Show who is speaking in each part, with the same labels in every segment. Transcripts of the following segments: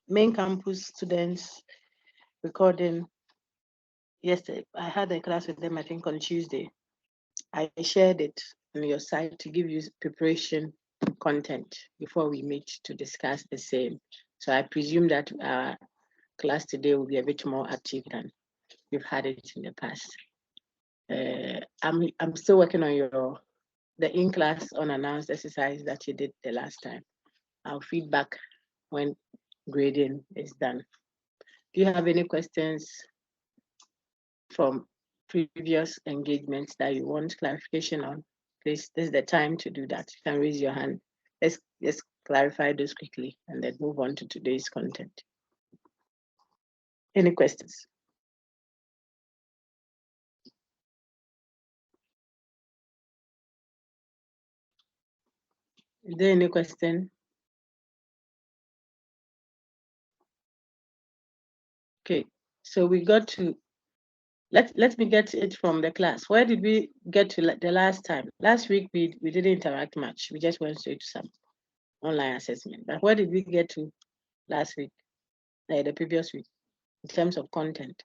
Speaker 1: main campus students recording yesterday. I had a class with them, I think, on Tuesday. I shared it on your site to give you preparation content before we meet to discuss the same. So I presume that our class today will be a bit more active than we've had it in the past. I'm still working on the in-class unannounced exercise that you did the last time. I'll feedback when grading is done. Do you have any questions from previous engagements that you want clarification on? Please, this is the time to do that. You can raise your hand. Let's clarify those quickly and then move on to today's content. Any questions? Is there any question? Okay, so we got to, let me get it from the class. Where did we get to the last time? Last week, we didn't interact much. We just went straight to some online assessment. But where did we get to last week, the previous week, in terms of content?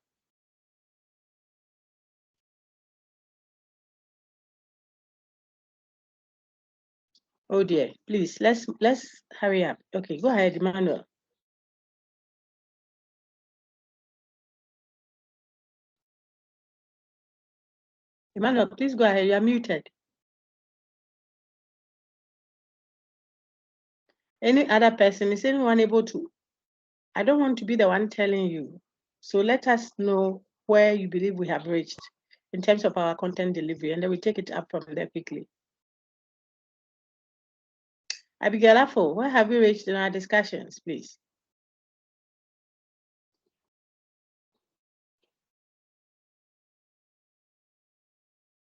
Speaker 1: Oh dear, please, let's hurry up. Okay, go ahead, Emmanuel. Emmanuel, please go ahead, you're muted. Any other person, is anyone able to? I don't want to be the one telling you. So let us know where you believe we have reached in terms of our content delivery, and then we take it up from there quickly. Abigail Afo, where have we reached in our discussions, please?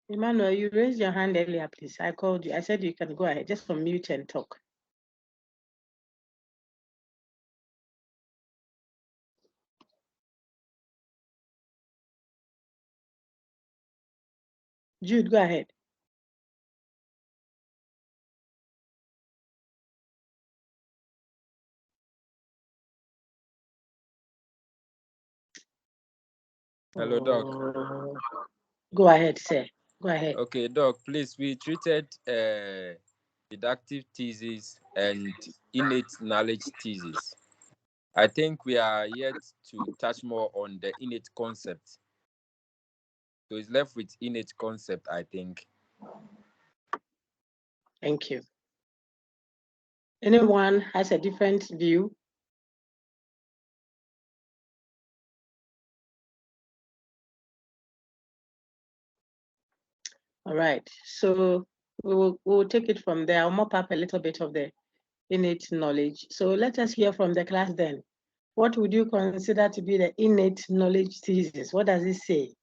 Speaker 1: Emmanuel, you raised your hand earlier, please. I called you. I said you can go ahead, just unmute and talk. Jude, go ahead.
Speaker 2: Hello, Doc.
Speaker 1: Go ahead, sir. Go ahead.
Speaker 2: Okay, Doc, please, we treated deductive thesis and innate knowledge thesis. I think we are yet to touch more on the innate concept. So it's left with innate concept, I think.
Speaker 1: Thank you. Anyone has a different view? All right, so we'll take it from there. I'll mop up a little bit of the innate knowledge. So let us hear from the class then. What would you consider to be the innate knowledge thesis? What does it say?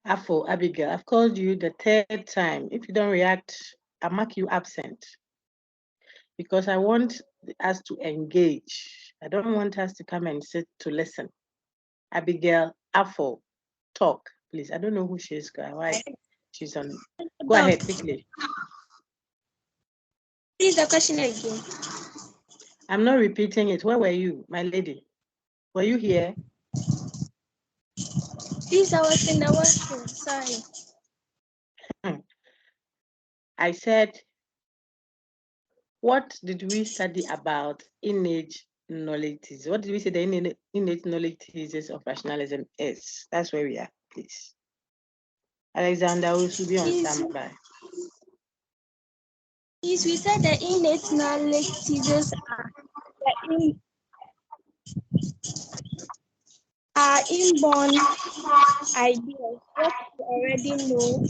Speaker 1: Afo, Abigail, I've called you the third time. If you don't react, I'll mark you absent. Because I want us to engage. I don't want us to come and sit to listen. Abigail, Afo, talk, please. I don't know who she is. Why she's on. Go ahead quickly.
Speaker 3: Please, the question again.
Speaker 1: I'm not repeating it. Where were you, my lady? Were you here?
Speaker 3: Please, I was in the washroom. Sorry.
Speaker 1: I said, what did we study about innate knowledge thesis? What did we say the innate knowledge thesis of rationalism is? That's where we are, please. Alexander will be on standby.
Speaker 3: Please, we said the innate knowledge thesis are inborn ideas, what you already know.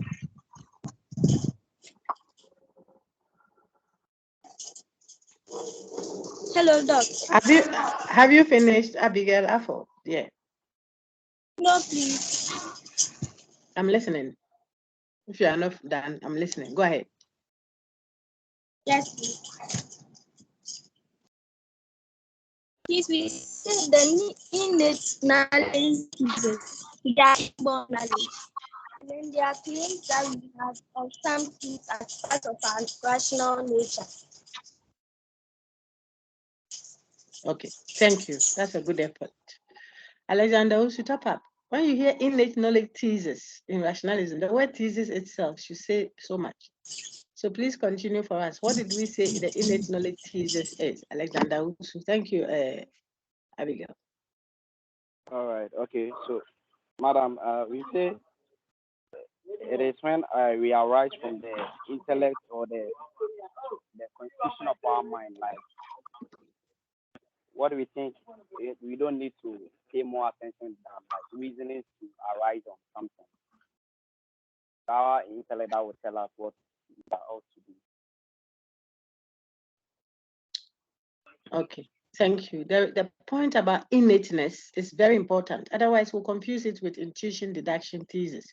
Speaker 3: Hello, Doc.
Speaker 1: Have you finished, Abigail Afo? Yeah.
Speaker 3: No, please.
Speaker 1: I'm listening. If you are not done, I'm listening. Go ahead.
Speaker 3: Yes, please. Please, we said the innate knowledge thesis. They are inborn knowledge. And then there are claims that we have of some things as part of our rational nature.
Speaker 1: Okay, thank you. That's a good effort. Alexander, who should top up? When you hear innate knowledge thesis in rationalism, the word thesis itself should say so much. So please continue for us. What did we say the innate knowledge thesis is? Alexander, thank you, Abigail.
Speaker 4: All right. Okay. So, madam, we say it is when we arise from the intellect or the constitution of our mind. Like what we think, we don't need to pay more attention than like reasoning to arise on something. Our intellect that will tell us what we are ought to do.
Speaker 1: Okay, thank you. The point about innateness is very important. Otherwise, we'll confuse it with intuition, deduction, thesis.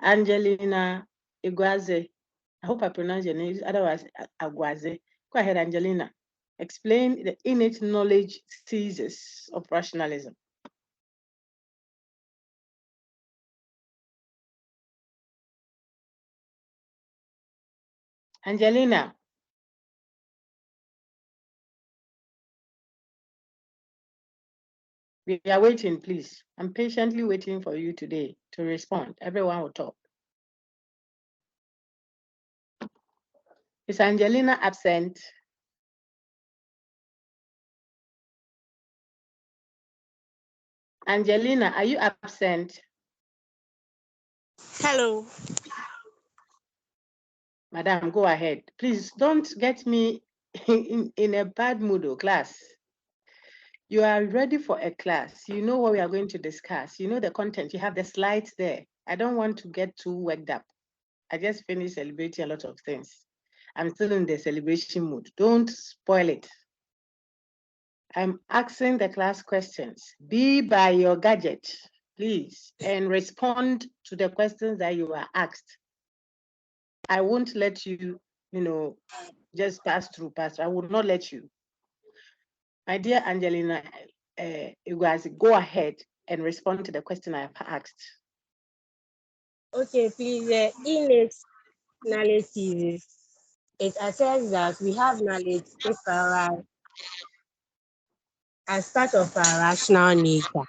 Speaker 1: Angelina Iguaze, I hope I pronounce your name, otherwise Aguaze. Go ahead, Angelina. Explain the innate knowledge thesis of rationalism. Angelina. We are waiting, please. I'm patiently waiting for you today to respond. Everyone will talk. Is Angelina absent? Angelina, are you absent?
Speaker 5: Hello.
Speaker 1: Madam, go ahead. Please don't get me in a bad mood, class. You are ready for a class. You know what we are going to discuss. You know the content. You have the slides there. I don't want to get too worked up. I just finished celebrating a lot of things. I'm still in the celebration mood. Don't spoil it. I'm asking the class questions. Be by your gadget, please, and respond to the questions that you are asked. I won't let you, just pass through. I will not let you. My dear Angelina, you guys go ahead and respond to the question I have asked.
Speaker 5: Okay, please. Innate knowledge thesis. It asserts that we have knowledge as part of our rational nature.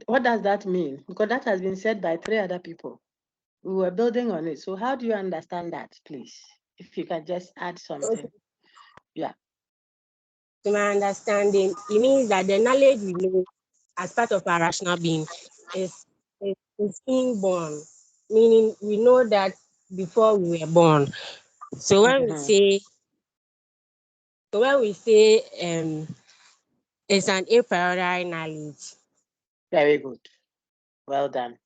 Speaker 1: What does that mean? Because that has been said by 3 other people. We were building on it. So how do you understand that, please? If you can just add something.
Speaker 5: Okay.
Speaker 1: Yeah.
Speaker 5: To my understanding, it means that the knowledge we know as part of our rational being is inborn, meaning we know that before we were born. So when we say it's an a priori knowledge.
Speaker 1: Very good. Well done.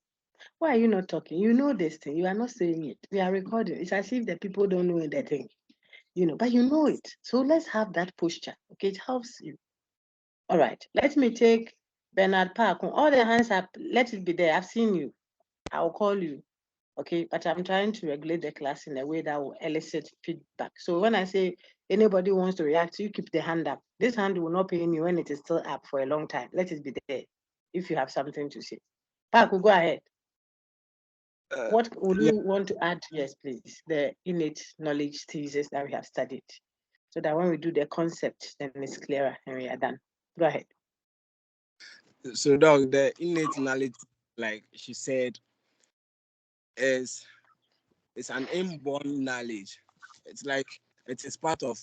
Speaker 1: Why are you not talking? You know this thing. You are not saying it. We are recording. It's as if the people don't know the thing, but you know it. So let's have that posture. Okay, it helps you. All right. Let me take Bernard Park. All the hands up. Let it be there. I've seen you. I'll call you. Okay, but I'm trying to regulate the class in a way that will elicit feedback. So when I say anybody wants to react, you keep the hand up. This hand will not pay me when it is still up for a long time. Let it be there if you have something to say. Park, go ahead. What would you want to add? Yes, please. The innate knowledge thesis that we have studied. So that when we do the concept, then it's clearer and we are done. Go ahead.
Speaker 6: So, Doc, the innate knowledge, like she said, is an inborn knowledge. It's like it is part of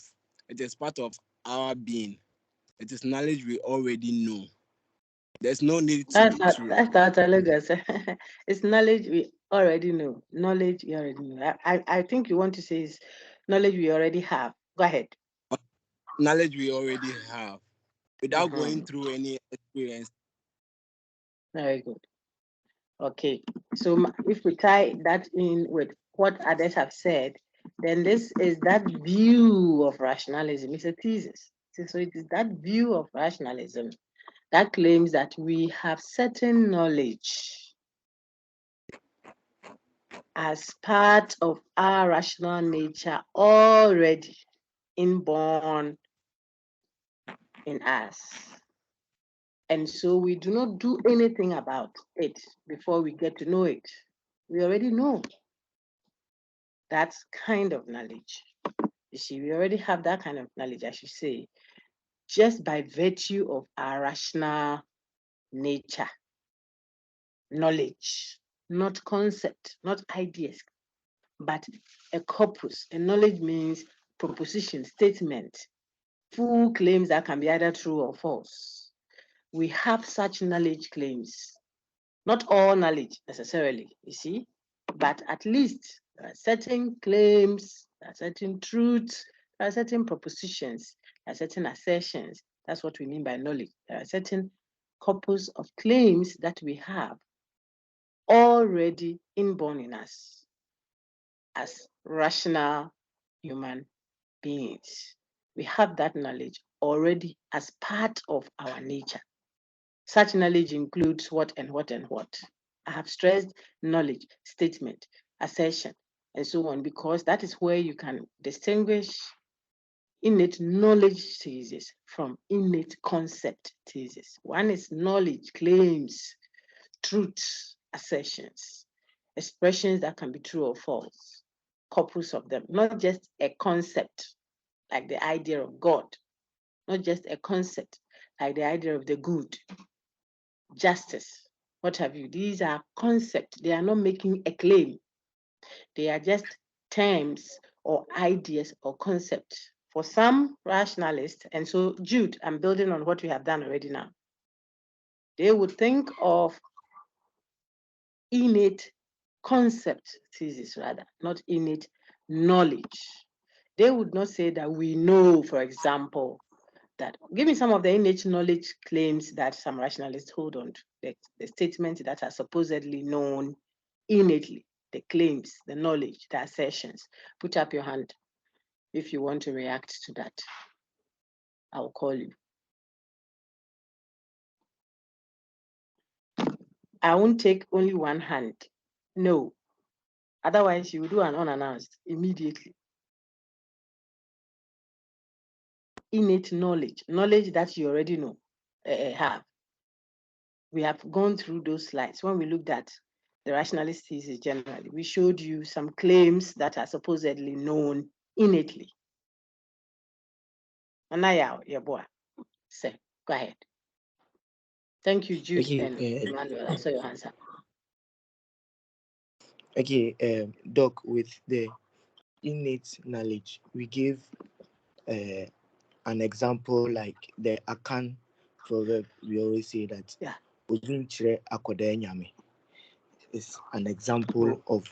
Speaker 6: our being. It is knowledge we already know. There's no need
Speaker 1: That's
Speaker 6: to
Speaker 1: Legacy. It's knowledge we already know. Knowledge we already know. I think you want to say is knowledge we already have. Go ahead.
Speaker 6: knowledge we already have without going through any experience.
Speaker 1: Very good. Okay. So if we tie that in with what others have said, then this is that view of rationalism. It's a thesis. So it is that view of rationalism that claims that we have certain knowledge as part of our rational nature already inborn in us. And so we do not do anything about it before we get to know it. We already know. that kind of knowledge. You see, we already have that kind of knowledge, I should say, just by virtue of our rational nature, knowledge, not concept, not ideas, but a corpus. A knowledge means proposition, statement, full claims that can be either true or false. We have such knowledge claims. Not all knowledge necessarily, you see, but at least there are certain claims, there are certain truths, there are certain propositions, there are certain assertions. That's what we mean by knowledge. There are certain corpus of claims that we have already inborn in us as rational human beings. We have that knowledge already as part of our nature. Such knowledge includes what and what and what. I have stressed knowledge, statement, assertion, and so on, because that is where you can distinguish innate knowledge thesis from innate concept thesis. One is knowledge, claims, truths, assertions, expressions that can be true or false, corpus of them, not just a concept like the idea of God, not just a concept like the idea of the good, justice, what have you. These are concepts. They are not making a claim. They are just terms or ideas or concepts for some rationalists. And so, Jude, I'm building on what we have done already now. They would think of innate concept thesis rather, not innate knowledge. They would not say that we know, for example, that. Give me some of the innate knowledge claims that some rationalists hold on to, the statements that are supposedly known innately, the claims, the knowledge, the assertions. Put up your hand if you want to react to that. I'll call you. I won't take only one hand. No. Otherwise, you will do an unannounced immediately. Innate knowledge, knowledge that you already know, have. We have gone through those slides. When we looked at the rationalist thesis generally, we showed you some claims that are supposedly known innately. Anaya, your boy, say, go ahead. Thank you, Jude and Emmanuel. I saw your answer.
Speaker 7: Okay, Doc, with the innate knowledge, we give an example like the Akan proverb. We always say that is an example of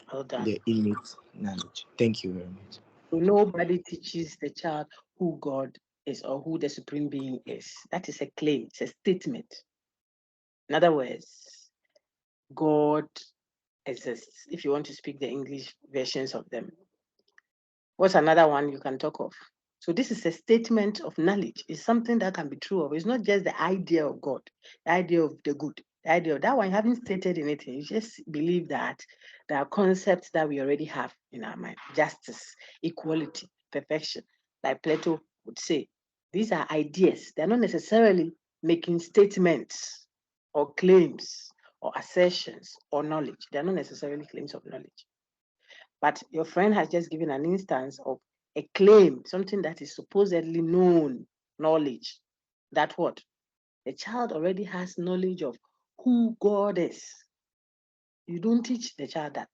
Speaker 7: the innate knowledge. Thank you very much.
Speaker 1: So nobody teaches the child who God is or who the supreme being is. That is a claim, it's a statement. In other words, God exists, if you want to speak the English versions of them. What's another one you can talk of? So this is a statement of knowledge. It's something that can be true of. It's not just the idea of God, the idea of the good, the idea of that one. You haven't stated anything. You just believe that there are concepts that we already have in our mind: justice, equality, perfection. Like Plato would say, these are ideas. They're not necessarily making statements or claims or assertions or knowledge. They're not necessarily claims of knowledge. But your friend has just given an instance of a claim, something that is supposedly known, knowledge. That what? The child already has knowledge of who God is. You don't teach the child that.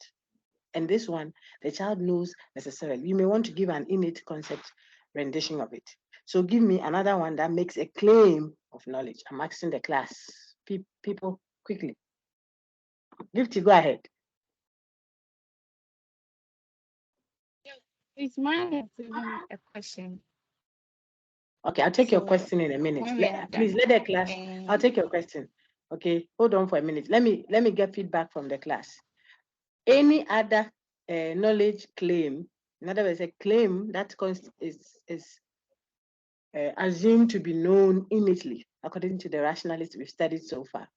Speaker 1: And this one, the child knows necessarily. You may want to give an innate concept rendition of it. So give me another one that makes a claim of knowledge. I'm asking the class. People, quickly. Gifty, go ahead.
Speaker 8: It's mine to even a question.
Speaker 1: Okay, I'll take your question in a minute. Please let the class. I'll take your question. Okay, hold on for a minute. Let me get feedback from the class. Any other knowledge claim, in other words, a claim that is assumed to be known innately, according to the rationalists we've studied so far.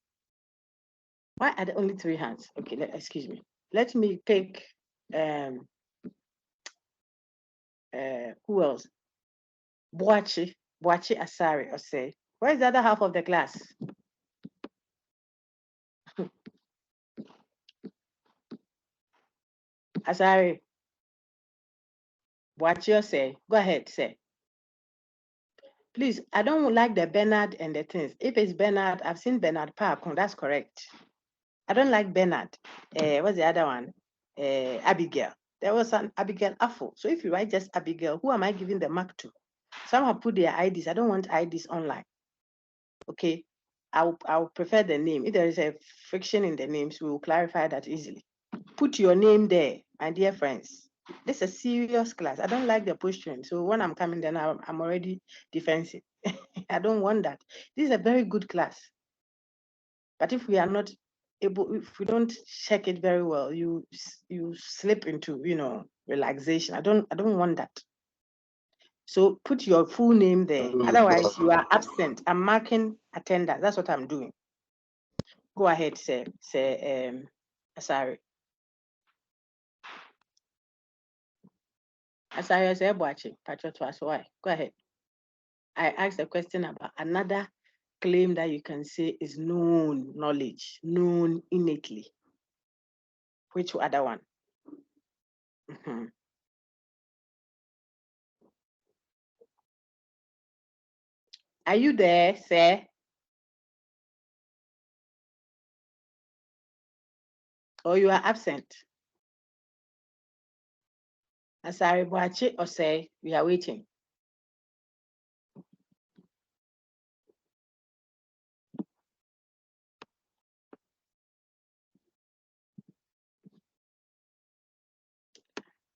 Speaker 1: Why are there only 3 hands? Okay, excuse me. Let me pick who else? Boachi Asari, or say. Where's the other half of the class? Asari, What you say? Go ahead, say. Please, I don't like the Bernard and the things. If it's Bernard, I've seen Bernard Park. That's correct. I don't like Bernard. What's the other one? Abigail. There was an Abigail Affo. So if you write just Abigail, who am I giving the mark to? Some have put their IDs. I don't want IDs online. Okay. I'll prefer the name. If there is a friction in the names, we will clarify that easily. Put your name there, my dear friends. This is a serious class. I don't like the posturing. So when I'm coming, then I'm already defensive. I don't want that. This is a very good class. But if we are not able, if we don't check it very well, you slip into, relaxation. I don't want that. So put your full name there. Otherwise, you are absent. I'm marking attendance. That's what I'm doing. Go ahead, say, sorry. Asari say watching. Why? Go ahead. I asked a question about another claim that you can say is known knowledge, known innately. Which other one? Mm-hmm. Are you there, sir? Or you are absent? Asari Boachi or say we are waiting.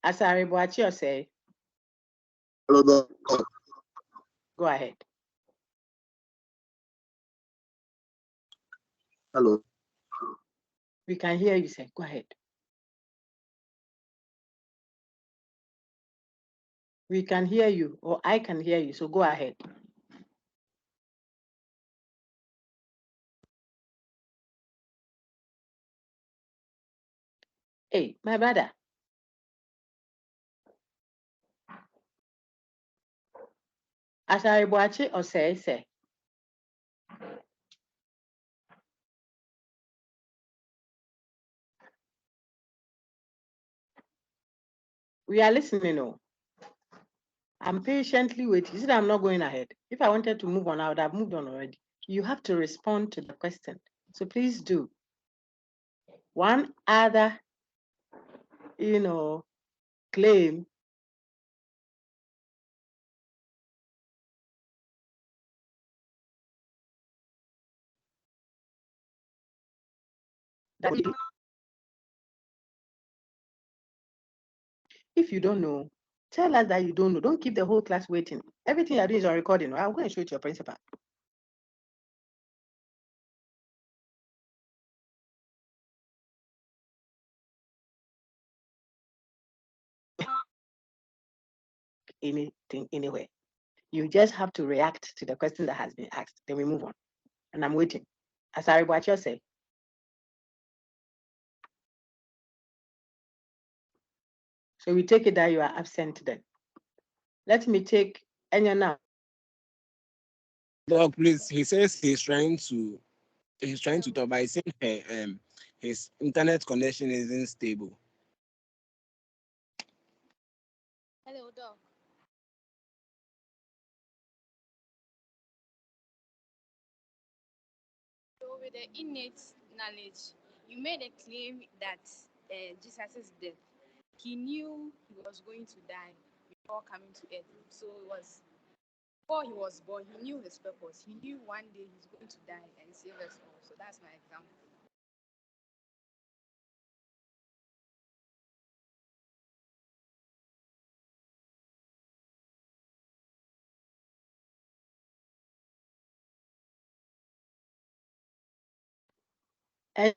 Speaker 1: Asari Boachi or say.
Speaker 9: Hello.
Speaker 1: Go ahead.
Speaker 9: Hello.
Speaker 1: We can hear you, sir. Go ahead. We can hear you, or I can hear you, so go ahead. Hey, my brother. Asari Boachi or say. We are listening, oh. I'm patiently waiting. You see that I'm not going ahead. If I wanted to move on, I would have moved on already. You have to respond to the question. So please do. One other, claim that if you don't know, tell us that you don't know. Don't keep the whole class waiting. Everything you're doing is on recording. I'm going to show it to your principal. Anything, anywhere. You just have to react to the question that has been asked. Then we move on. And I'm waiting. Asari Boachi say. So we take it that you are absent then. Let me take Enya now.
Speaker 6: Doc, please, he says he's trying to talk, but he's saying his internet connection isn't stable.
Speaker 8: Hello, Doc. So with the innate knowledge, you made a claim that Jesus' death, he knew he was going to die before coming to earth. So it was before he was born, he knew his purpose. He knew one day he's going to die and save us all. So that's my example.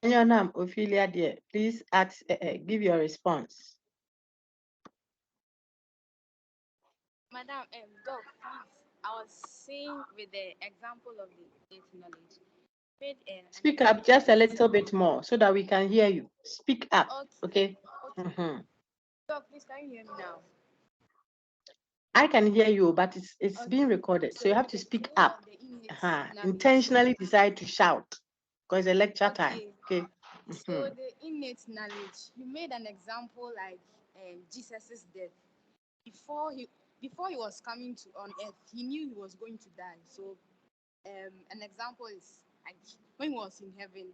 Speaker 1: Enya now, Ophelia dear, please give your response.
Speaker 8: Madam, Doc, please. I was saying with the example of the innate knowledge.
Speaker 1: Speak up just a little bit more so that we can hear you. Speak up, okay? Mm-hmm.
Speaker 8: Doc, please, can you hear me now?
Speaker 1: I can hear you, but it's being recorded, so you have to speak up. Intentionally decide to shout because it's a lecture time. Okay.
Speaker 8: So the innate knowledge, you made an example like Jesus' death. before he was coming to on earth, he knew he was going to die. So an example is like when he was in heaven,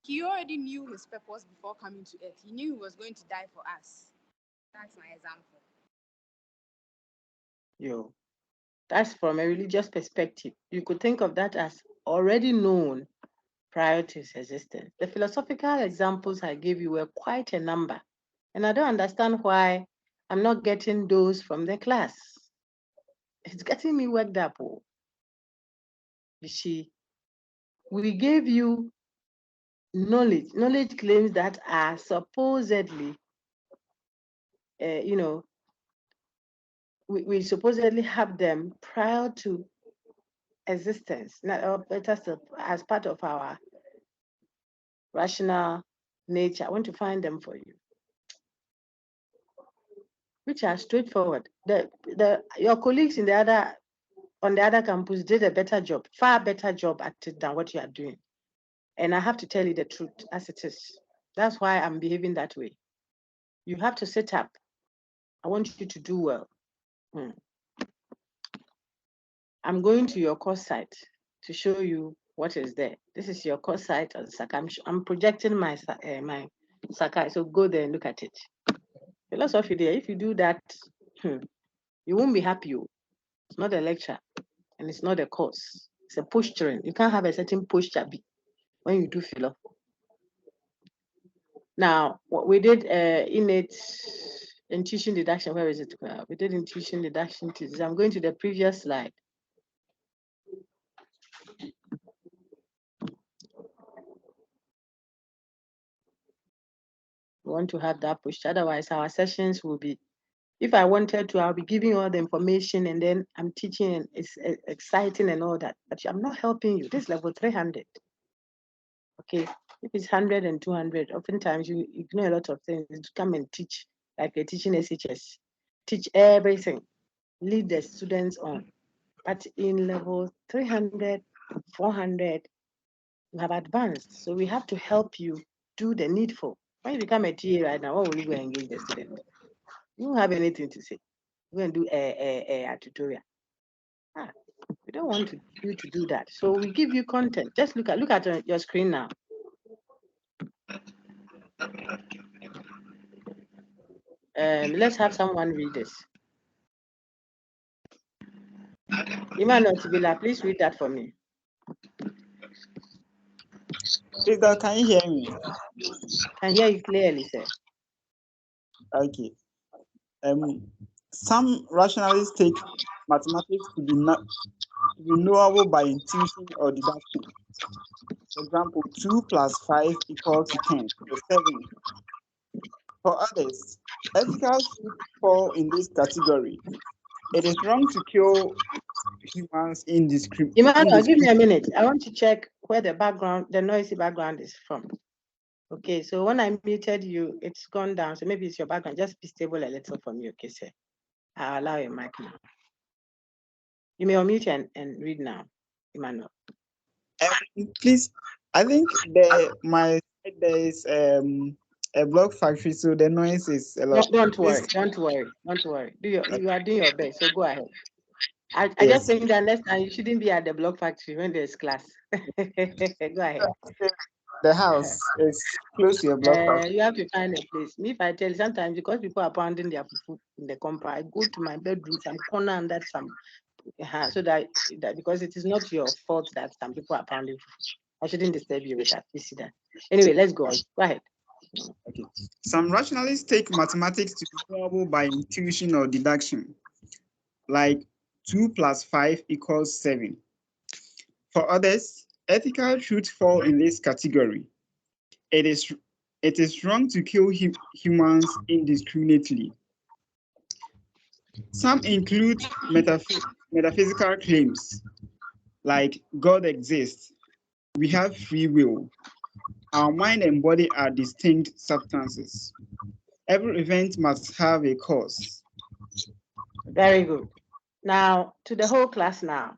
Speaker 8: he already knew his purpose before coming to earth. He knew he was going to die for us. That's my example.
Speaker 1: Yo, that's from a religious perspective. You could think of that as already known prior to his existence. The philosophical examples I gave you were quite a number, and I don't understand why I'm not getting those from the class. It's getting me worked up. Oh. You see, we gave you knowledge claims that are supposedly, we supposedly have them prior to existence, or better still, as part of our rational nature. I want to find them for you, which are straightforward. Your colleagues on the other campus did a better job, far better job at it than what you are doing. And I have to tell you the truth as it is. That's why I'm behaving that way. You have to sit up. I want you to do well. I'm going to your course site to show you what is there. This is your course site on Sakai. I'm projecting my Sakai, so go there and look at it. Philosophy there, if you do that, you won't be happy. It's not a lecture and it's not a course. It's a posturing. You can't have a certain posture when you do philo. Now, what we did innate intuition deduction. Where is it? We did intuition deduction. I'm going to the previous slide. We want to have that pushed. Otherwise, our sessions will be, if I wanted to, I'll be giving all the information and then I'm teaching and it's exciting and all that. But I'm not helping you. This is level 300. Okay. If it's 100 and 200, oftentimes you ignore a lot of things to come and teach, like you're teaching SHS. Teach everything. Lead the students on. But in level 300, 400, you have advanced. So we have to help you do the needful. When you become a TA right now, what will you go and engage the student? You don't have anything to say. Go and do a tutorial. We don't want you to do that. So we give you content. Just look at your screen now. Let's have someone read this. Emmanuel Tibila, please read that for me.
Speaker 10: Peter, can you hear me?
Speaker 1: Can hear you clearly, sir.
Speaker 10: Okay. Some rationalists take mathematics to be knowable by intuition or deduction. For example, 2 plus 5 equals to 10 or 7. For others, ethical should fall in this category. It is wrong to kill humans indiscriminately.
Speaker 1: Emmanuel, give me a minute. I want to check where the noisy background is from. Okay, so when I muted you, it's gone down. So maybe it's your background. Just be stable a little for me, okay, sir? I'll allow your mic now. You may unmute and read now, Emmanuel.
Speaker 10: Please, I think there is a block factory, so the noise is a lot.
Speaker 1: Don't worry. You are doing your best, so go ahead. I just think that next time you shouldn't be at the block factory when there's class. Go ahead.
Speaker 10: The house is close to your block factory.
Speaker 1: You have to find a place. Me, if I tell you, sometimes because people are pounding their food in the compound, I go to my bedroom, some corner under some, so that because it is not your fault that some people are pounding food. I shouldn't disturb you with that. You see that. Anyway, let's go on. Go ahead.
Speaker 10: Okay. Some rationalists take mathematics to be knowable by intuition or deduction, like 2 plus 5 equals 7. For others, ethical truth fall in this category. It is wrong to kill humans indiscriminately. Some include metaphysical claims, like God exists, we have free will, our mind and body are distinct substances. Every event must have a cause.
Speaker 1: Very good. Now, to the whole class now.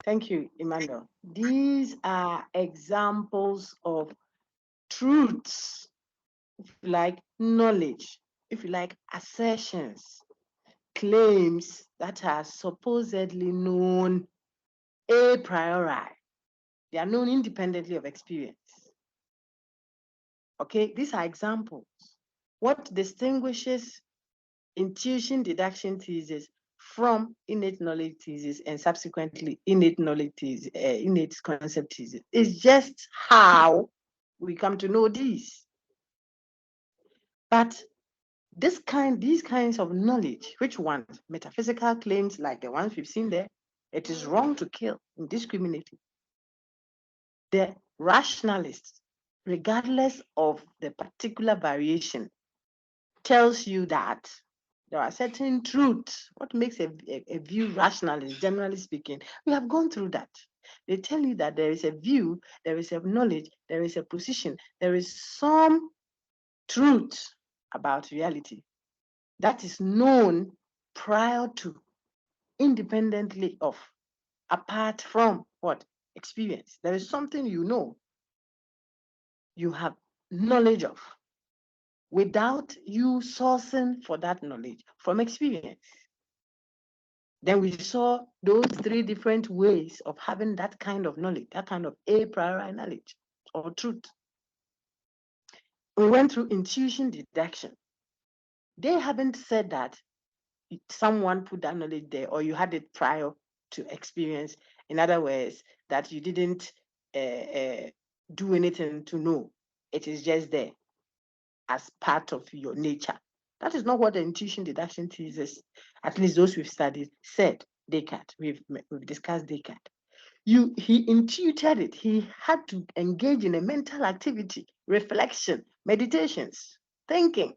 Speaker 1: Thank you, Emmanuel. These are examples of truths, like knowledge, if you like, assertions, claims that are supposedly known a priori. They are known independently of experience. Okay, these are examples. What distinguishes intuition deduction thesis from innate knowledge thesis and subsequently innate knowledge thesis, innate concept thesis is just how we come to know these. But these kinds of knowledge, which ones? Metaphysical claims like the ones we've seen there, it is wrong to kill indiscriminately. The rationalist, regardless of the particular variation, tells you that there are certain truths. What makes a view rationalist, generally speaking, we have gone through that. They tell you that there is a view, there is a knowledge, there is a position, there is some truth about reality that is known prior to, independently of, apart from what? Experience. There is something you know, you have knowledge of, without you sourcing for that knowledge from experience. Then we saw those three different ways of having that kind of knowledge, that kind of a priori knowledge or truth. We went through intuition deduction. They haven't said that someone put that knowledge there or you had it prior to experience. In other words, that you didn't do anything to know. It is just there as part of your nature. That is not what the intuition deduction thesis, at least those we've studied, said. Descartes, we've discussed Descartes. He intuited it. He had to engage in a mental activity, reflection, meditations, thinking,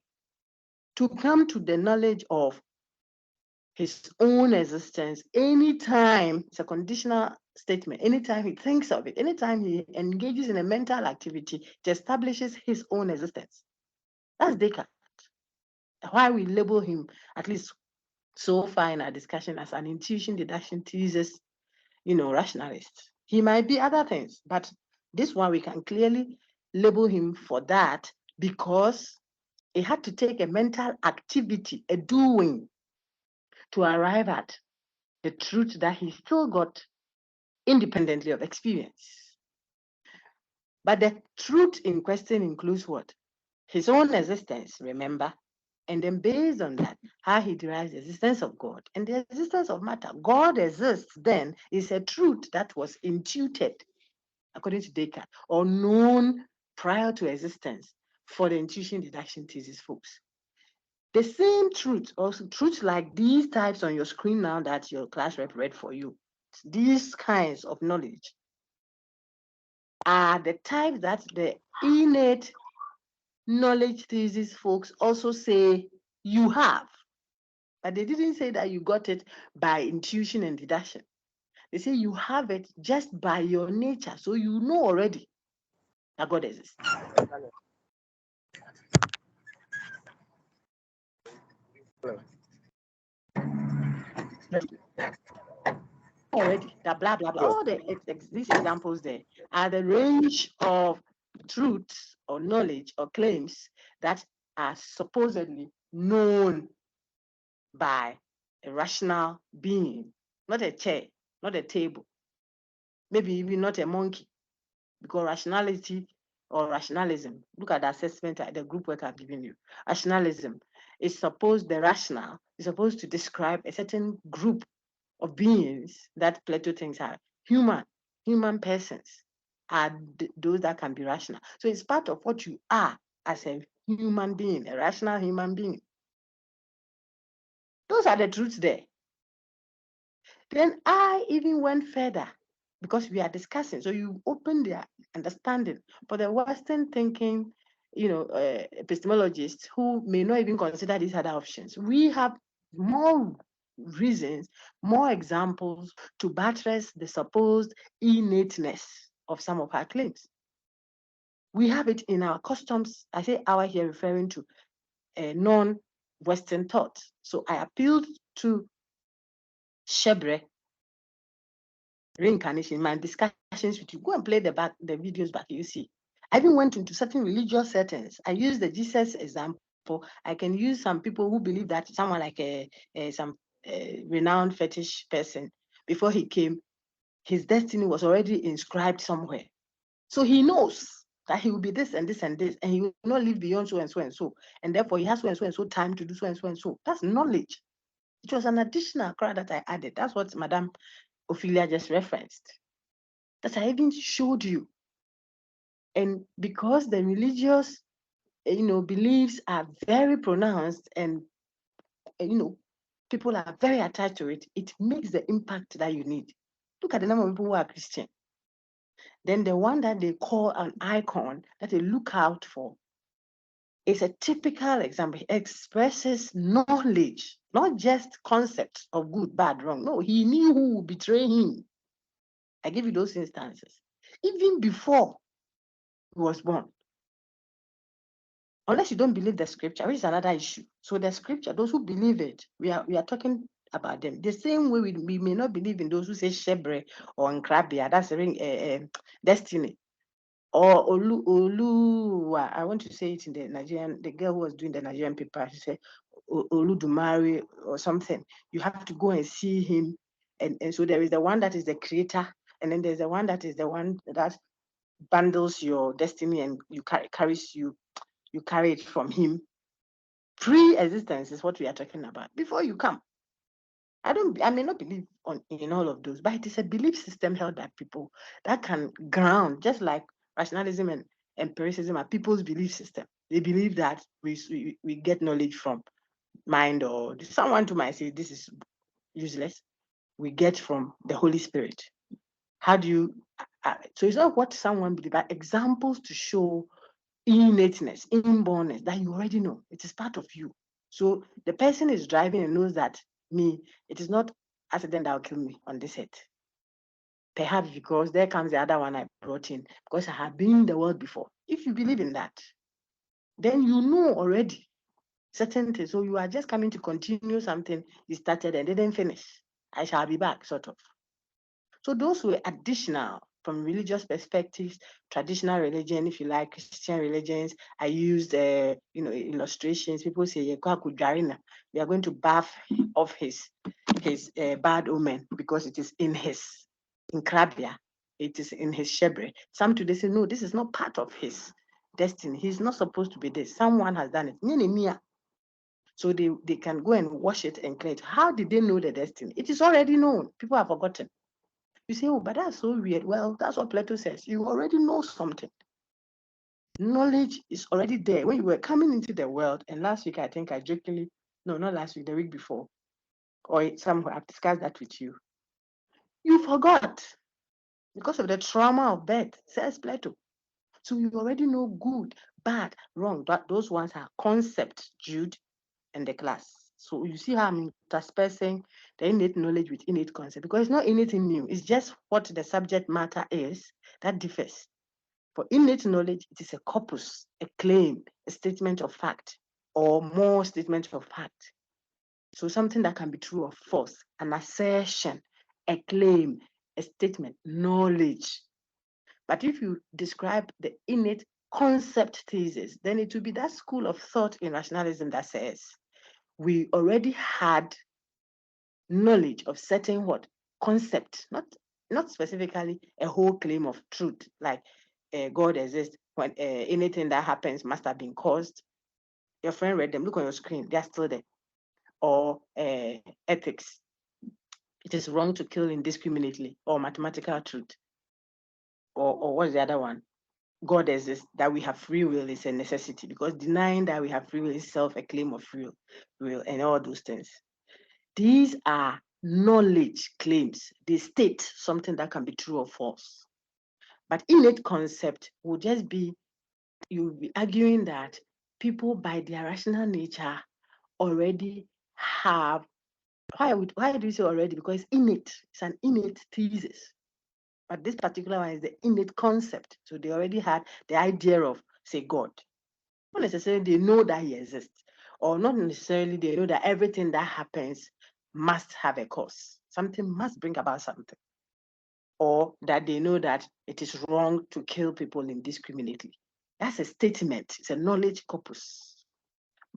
Speaker 1: to come to the knowledge of his own existence. Anytime, it's a conditional statement, anytime he thinks of it, anytime he engages in a mental activity, it establishes his own existence. That's Descartes. Why we label him, at least so far in our discussion, as an intuition deduction thesis, rationalist. He might be other things, but this one we can clearly label him for that because he had to take a mental activity, a doing, to arrive at the truth that he still got independently of experience. But the truth in question includes what? His own existence, remember? And then based on that, how he derives the existence of God and the existence of matter. God exists then is a truth that was intuited, according to Descartes, or known prior to existence for the intuition deduction thesis folks. The same truth, also truths like these types on your screen now that your class rep read for you, these kinds of knowledge are the type that the innate knowledge thesis folks also say you have. But they didn't say that you got it by intuition and deduction. They say you have it just by your nature. So you know already that God exists. Already, that blah, blah, blah. All these examples there are the range of truths or knowledge or claims that are supposedly known by a rational being, not a chair, not a table, maybe even not a monkey, because rationality or rationalism, look at the assessment, the group work I've given you. Rationalism is supposed, the rational is supposed to describe a certain group of beings that Plato thinks are human persons are those that can be rational. So it's part of what you are as a human being, a rational human being. Those are the truths there. Then I even went further because we are discussing. So you open their understanding. For the Western thinking, epistemologists who may not even consider these other options, we have more reasons, more examples to buttress the supposed innateness of some of our claims. We have it in our customs. I say our here referring to non-Western thought. So I appealed to Shebre, reincarnation, my discussions with you. Go and play the videos back, you see. I even went into certain religious settings. I used the Jesus example I can use some people who believe that someone like some renowned fetish person, before he came, his destiny was already inscribed somewhere. So he knows that he will be this and this and this, and he will not live beyond so and so and so. And therefore, he has so and so and so time to do so and so and so. That's knowledge. It was an additional credit that I added. That's what Madame Ophelia just referenced. That I even showed you. And because the religious, beliefs are very pronounced, and people are very attached to it, it makes the impact that you need. Look at the number of people who are Christian. Then the one that they call an icon that they look out for is a typical example. He expresses knowledge, not just concepts of good, bad, wrong. No, he knew who would betray him. I give you those instances. Even before he was born. Unless you don't believe the scripture, which is another issue. So the scripture, those who believe it, we are talking about them. The same way we may not believe in those who say shebre or nkrabia, that's destiny. Or Olu, I want to say it in the Nigerian, the girl who was doing the Nigerian paper, she said Oludumare or something. You have to go and see him. And so there is the one that is the creator, and then there's the one that is the one that bundles your destiny and you carries you carry it from him. Pre-existence is what we are talking about. Before you come. I may not believe in all of those, but it is a belief system held by people that can ground, just like rationalism and empiricism are people's belief system. They believe that we get knowledge from mind, or someone to might say this is useless. We get from the Holy Spirit. How do you? So it's not what someone believes, but examples to show innateness, inbornness that you already know. It is part of you. So the person is driving and knows that it is not accident that will kill me on this earth. Perhaps because there comes the other one I brought in, because I have been in the world before. If you believe in that, then you know already certain things. So you are just coming to continue something you started and didn't finish. I shall be back, sort of. So those were additional from religious perspectives, traditional religion, if you like, Christian religions. I used, illustrations. People say, we are going to bath off his bad omen because it is in Krabia, it is in his shebre. Some today say, no, this is not part of his destiny. He's not supposed to be this. Someone has done it. So they can go and wash it and clean it. How did they know the destiny? It is already known. People have forgotten. You say, oh, but that's so weird. Well, that's what Plato says. You already know something. Knowledge is already there. When you were coming into the world, and last week, I think I jokingly, no, not last week, the week before, or somewhere, I've discussed that with you. You forgot because of the trauma of birth, says Plato. So you already know good, bad, wrong. Those ones are concepts, Jude, and the class. So you see how I'm interspersing the innate knowledge with innate concept, because it's not anything new. It's just what the subject matter is that differs. For innate knowledge, it is a corpus, a claim, a statement of fact, or more statements of fact. So something that can be true or false, an assertion, a claim, a statement, knowledge. But if you describe the innate concept thesis, then it will be that school of thought in rationalism that says, we already had knowledge of certain concept, not specifically a whole claim of truth, like God exists, when anything that happens must have been caused. Your friend read them, look on your screen, they are still there. Or ethics, it is wrong to kill indiscriminately, or mathematical truth. Or what's the other one? God exists, that we have free will is a necessity, because denying that we have free will is itself a claim of free will, and all those things. These are knowledge claims. They state something that can be true or false. But innate concept will just be, you'll be arguing that people by their rational nature already have, why do you say already? Because innate, it's an innate thesis. But this particular one is the innate concept. So they already had the idea of, say, God. Not necessarily they know that he exists, or not necessarily they know that everything that happens must have a cause. Something must bring about something. Or that they know that it is wrong to kill people indiscriminately. That's a statement. It's a knowledge corpus.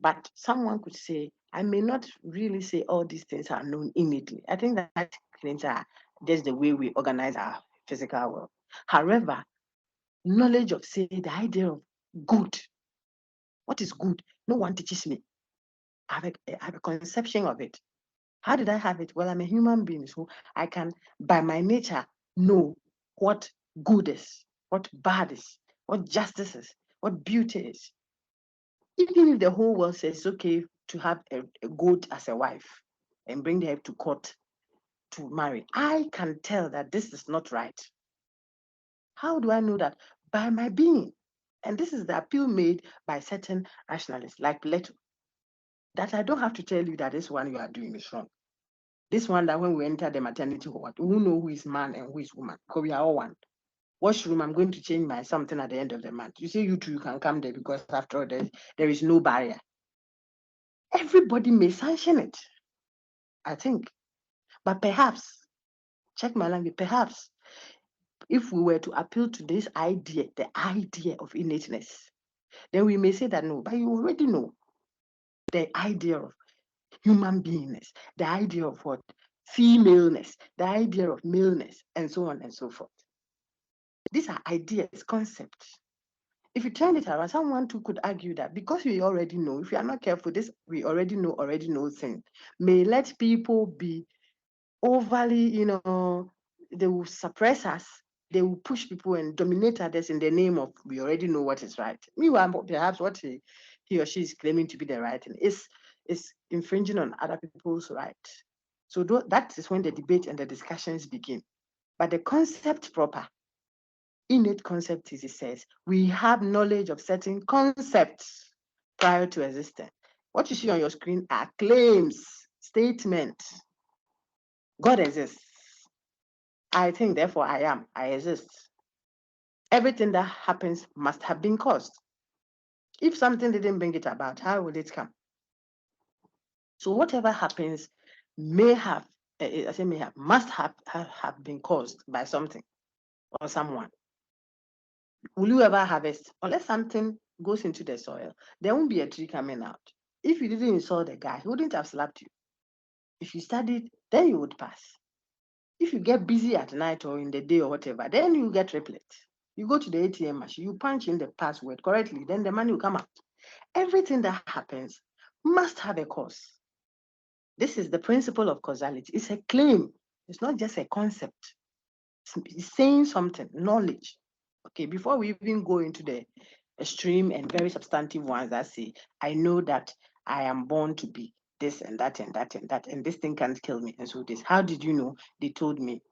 Speaker 1: But someone could say, I may not really say all these things are known innately. I think that claims are just the way we organize our physical world. However, knowledge of, say, the idea of good. What is good? No one teaches me. I have a conception of it. How did I have it? Well, I'm a human being, so I can, by my nature, know what good is, what bad is, what justice is, what beauty is. Even if the whole world says it's okay to have a goat as a wife and bring her to court to marry, I can tell that this is not right. How do I know that? By my being. And this is the appeal made by certain rationalists like Plato, that I don't have to tell you that this one you are doing is wrong. This one that when we enter the maternity ward, we know who is man and who is woman, because we are all one. Washroom, I'm going to change my something at the end of the month. You say you two, you can come there because after all, there is no barrier. Everybody may sanction it, I think. But perhaps, check my language, perhaps if we were to appeal to this idea, the idea of innateness, then we may say that no, but you already know the idea of human beingness, the idea of what? Femaleness, the idea of maleness, and so on and so forth. These are ideas, concepts. If you turn it around, someone too could argue that because we already know, if we are not careful, this we already know thing may let people be overly, they will suppress us, they will push people and dominate others in the name of we already know what is right. Meanwhile, perhaps what he or she is claiming to be the right thing is infringing on other people's rights. So that is when the debate and the discussions begin. But the concept proper, innate concept is, it says, we have knowledge of certain concepts prior to existence. What you see on your screen are claims, statements. God exists. I think, therefore I am, I exist. Everything that happens must have been caused. If something didn't bring it about, how will it come? So whatever happens may have, I say may have, must have been caused by something or someone. Will you ever harvest? Unless something goes into the soil, there won't be a tree coming out. If you didn't insult the guy, he wouldn't have slapped you. If you studied, then you would pass. If you get busy at night or in the day or whatever, then you get triplets. You go to the ATM machine, you punch in the password correctly, then the money will come out. Everything that happens must have a cause. This is the principle of causality. It's a claim. It's not just a concept. It's saying something, knowledge. Okay, before we even go into the extreme and very substantive ones that say, I know that I am born to be this and that and that and that, and this thing can't kill me. And so this, how did you know? They told me,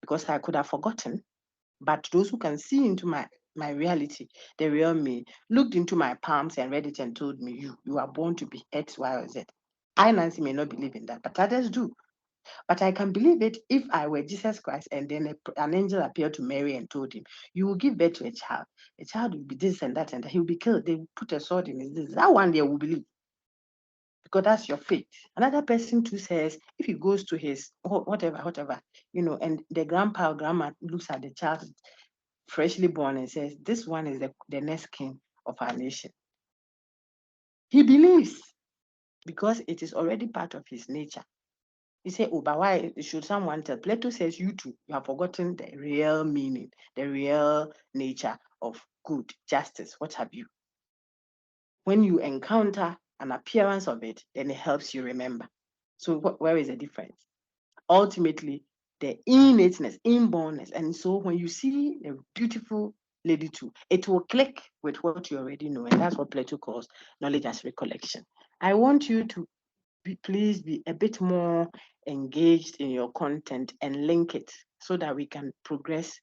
Speaker 1: because I could have forgotten. But those who can see into my reality, the real me, looked into my palms and read it and told me, you are born to be X, Y, or Z. I, Nancy, may not believe in that, but others do. But I can believe it if I were Jesus Christ and then an angel appeared to Mary and told him, you will give birth to a child. A child will be this and that, and he will be killed. They will put a sword in his this. That one they will believe, because that's your faith. Another person too says, if he goes to his whatever, and the grandpa or grandma looks at the child freshly born and says, this one is the next king of our nation. He believes because it is already part of his nature. He said, oh, but why should someone tell? Plato says, you too, you have forgotten the real meaning, the real nature of good, justice, what have you. When you encounter an appearance of it, then it helps you remember. So where is the difference? Ultimately, the innateness, inbornness. And so when you see a beautiful lady too, it will click with what you already know. And that's what Plato calls knowledge as recollection. I want you to please be a bit more engaged in your content and link it so that we can progress,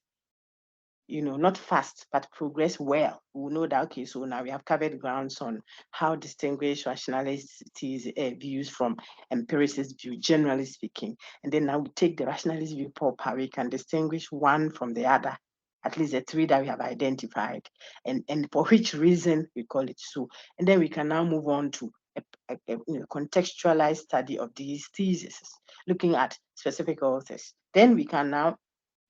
Speaker 1: not fast, but progress well. We'll know that, okay, so now we have covered grounds on how distinguish rationalists' views from empiricist view, generally speaking. And then now we take the rationalist view proper, we can distinguish one from the other, at least the three that we have identified, and for which reason we call it so. And then we can now move on to a contextualized study of these theses, looking at specific authors. Then we can now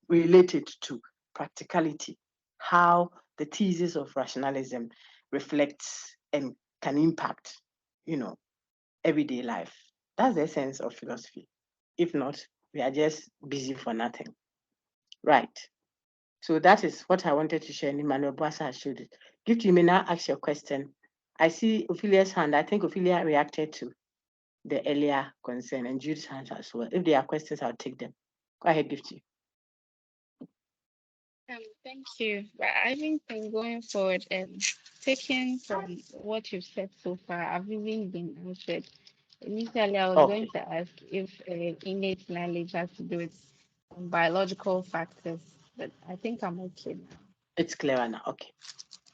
Speaker 1: relate it to practicality, how the thesis of rationalism reflects and can impact everyday life. That's the essence of philosophy. If not, we are just busy for nothing. Right. So that is what I wanted to share. Emmanuel Boassa has showed it. Gift, you may now ask your question. I see Ophelia's hand. I think Ophelia reacted to the earlier concern, and Jude's hand as well. If there are questions, I'll take them. Go ahead, Gift.
Speaker 8: Thank you. But I think going forward, taking from what you've said so far, I've even been answered. Initially, I was going
Speaker 1: Okay,
Speaker 8: to ask if innate knowledge has to do with biological factors, but I think I'm okay now.
Speaker 1: it's clearer now. Okay,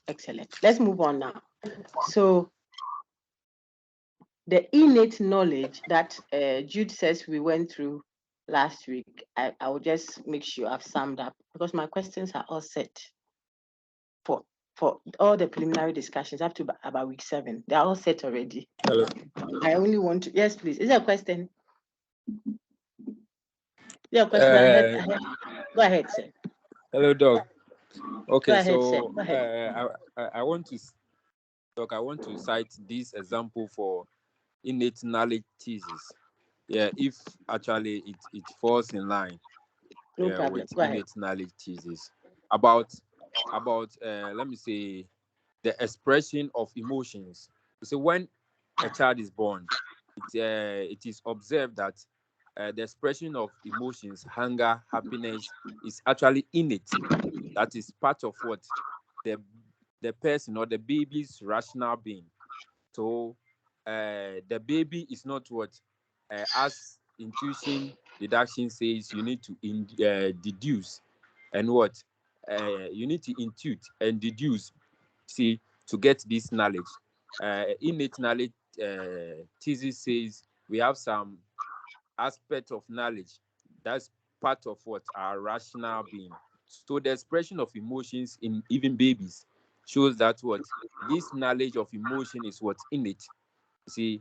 Speaker 1: excellent. Let's move on now. So the innate knowledge that Jude says we went through last week, I will just make sure I've summed up because my questions are all set for all the preliminary discussions up to about week 7. They're all set already.
Speaker 2: Hello.
Speaker 1: I only want to, yes, please. Is there a question? Yeah, question. Go ahead, sir.
Speaker 2: Hello, Doc.
Speaker 1: Go
Speaker 2: Okay,
Speaker 1: ahead, sir.
Speaker 2: so
Speaker 1: Go ahead.
Speaker 2: I want to, Doc, I want to cite this example for innate knowledge thesis. Yeah, if actually it falls in line
Speaker 1: No problem.
Speaker 2: with
Speaker 1: Go ahead.
Speaker 2: innate knowledge thesis about let me say the expression of emotions. So when a child is born, it is observed that the expression of emotions, hunger, happiness, is actually innate. That is part of what the the person or the baby's rational being. So the baby is not what, as intuition deduction says, you need to deduce, and what, you need to intuit and deduce, see, to get this knowledge. Innate knowledge thesis says we have some aspect of knowledge that's part of what our rational being. So the expression of emotions in even babies shows that what this knowledge of emotion is what innate. See,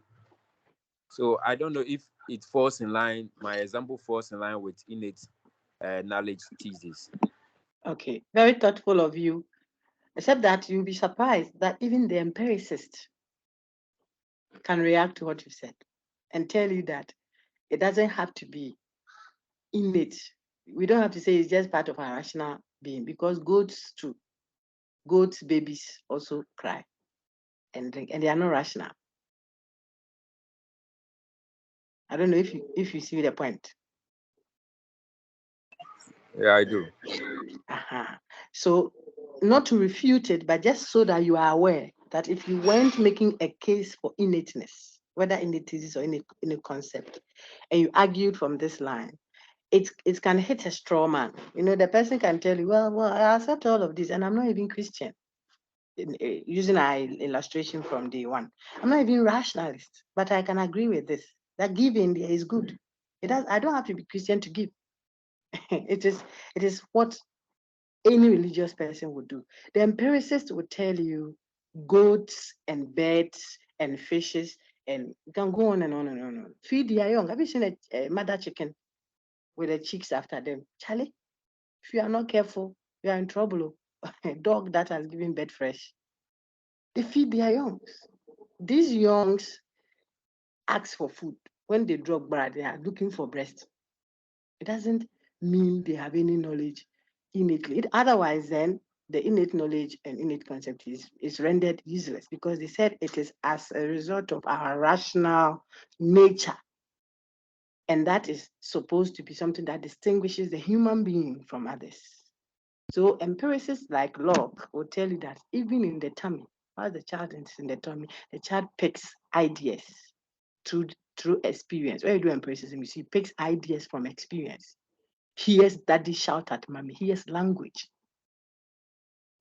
Speaker 2: so I don't know if it falls in line. My example falls in line with innate knowledge thesis.
Speaker 1: Okay, very thoughtful of you. Except that you'll be surprised that even the empiricist can react to what you said and tell you that it doesn't have to be innate. We don't have to say it's just part of our rational being because goats babies also cry and drink, and they are not rational. I don't know if you see the point.
Speaker 2: Yeah, I do.
Speaker 1: Uh-huh. So not to refute it, but just so that you are aware that if you weren't making a case for innateness, whether innate thesis or innate concept, and you argued from this line, it can hit a straw man. The person can tell you, well, I accept all of this, and I'm not even Christian. Using our illustration from day one, I'm not even rationalist, but I can agree with this. That giving there is good. I don't have to be Christian to give. it is what any religious person would do. The empiricist would tell you goats and birds and fishes, and you can go on and on and on. Feed their young. Have you seen a mother chicken with the chicks after them? Charlie, if you are not careful, you are in trouble. A dog that has given birth fresh, they feed their youngs. These youngs ask for food. When they drop blood, they are looking for breast. It doesn't mean they have any knowledge innately. Otherwise, then the innate knowledge and innate concept is rendered useless because they said it is as a result of our rational nature. And that is supposed to be something that distinguishes the human being from others. So empiricists like Locke will tell you that even in the tummy, while the child is in the tummy, the child picks ideas through experience. When you do empiricism, you see, picks ideas from experience. Hears daddy shout at mommy, hears language,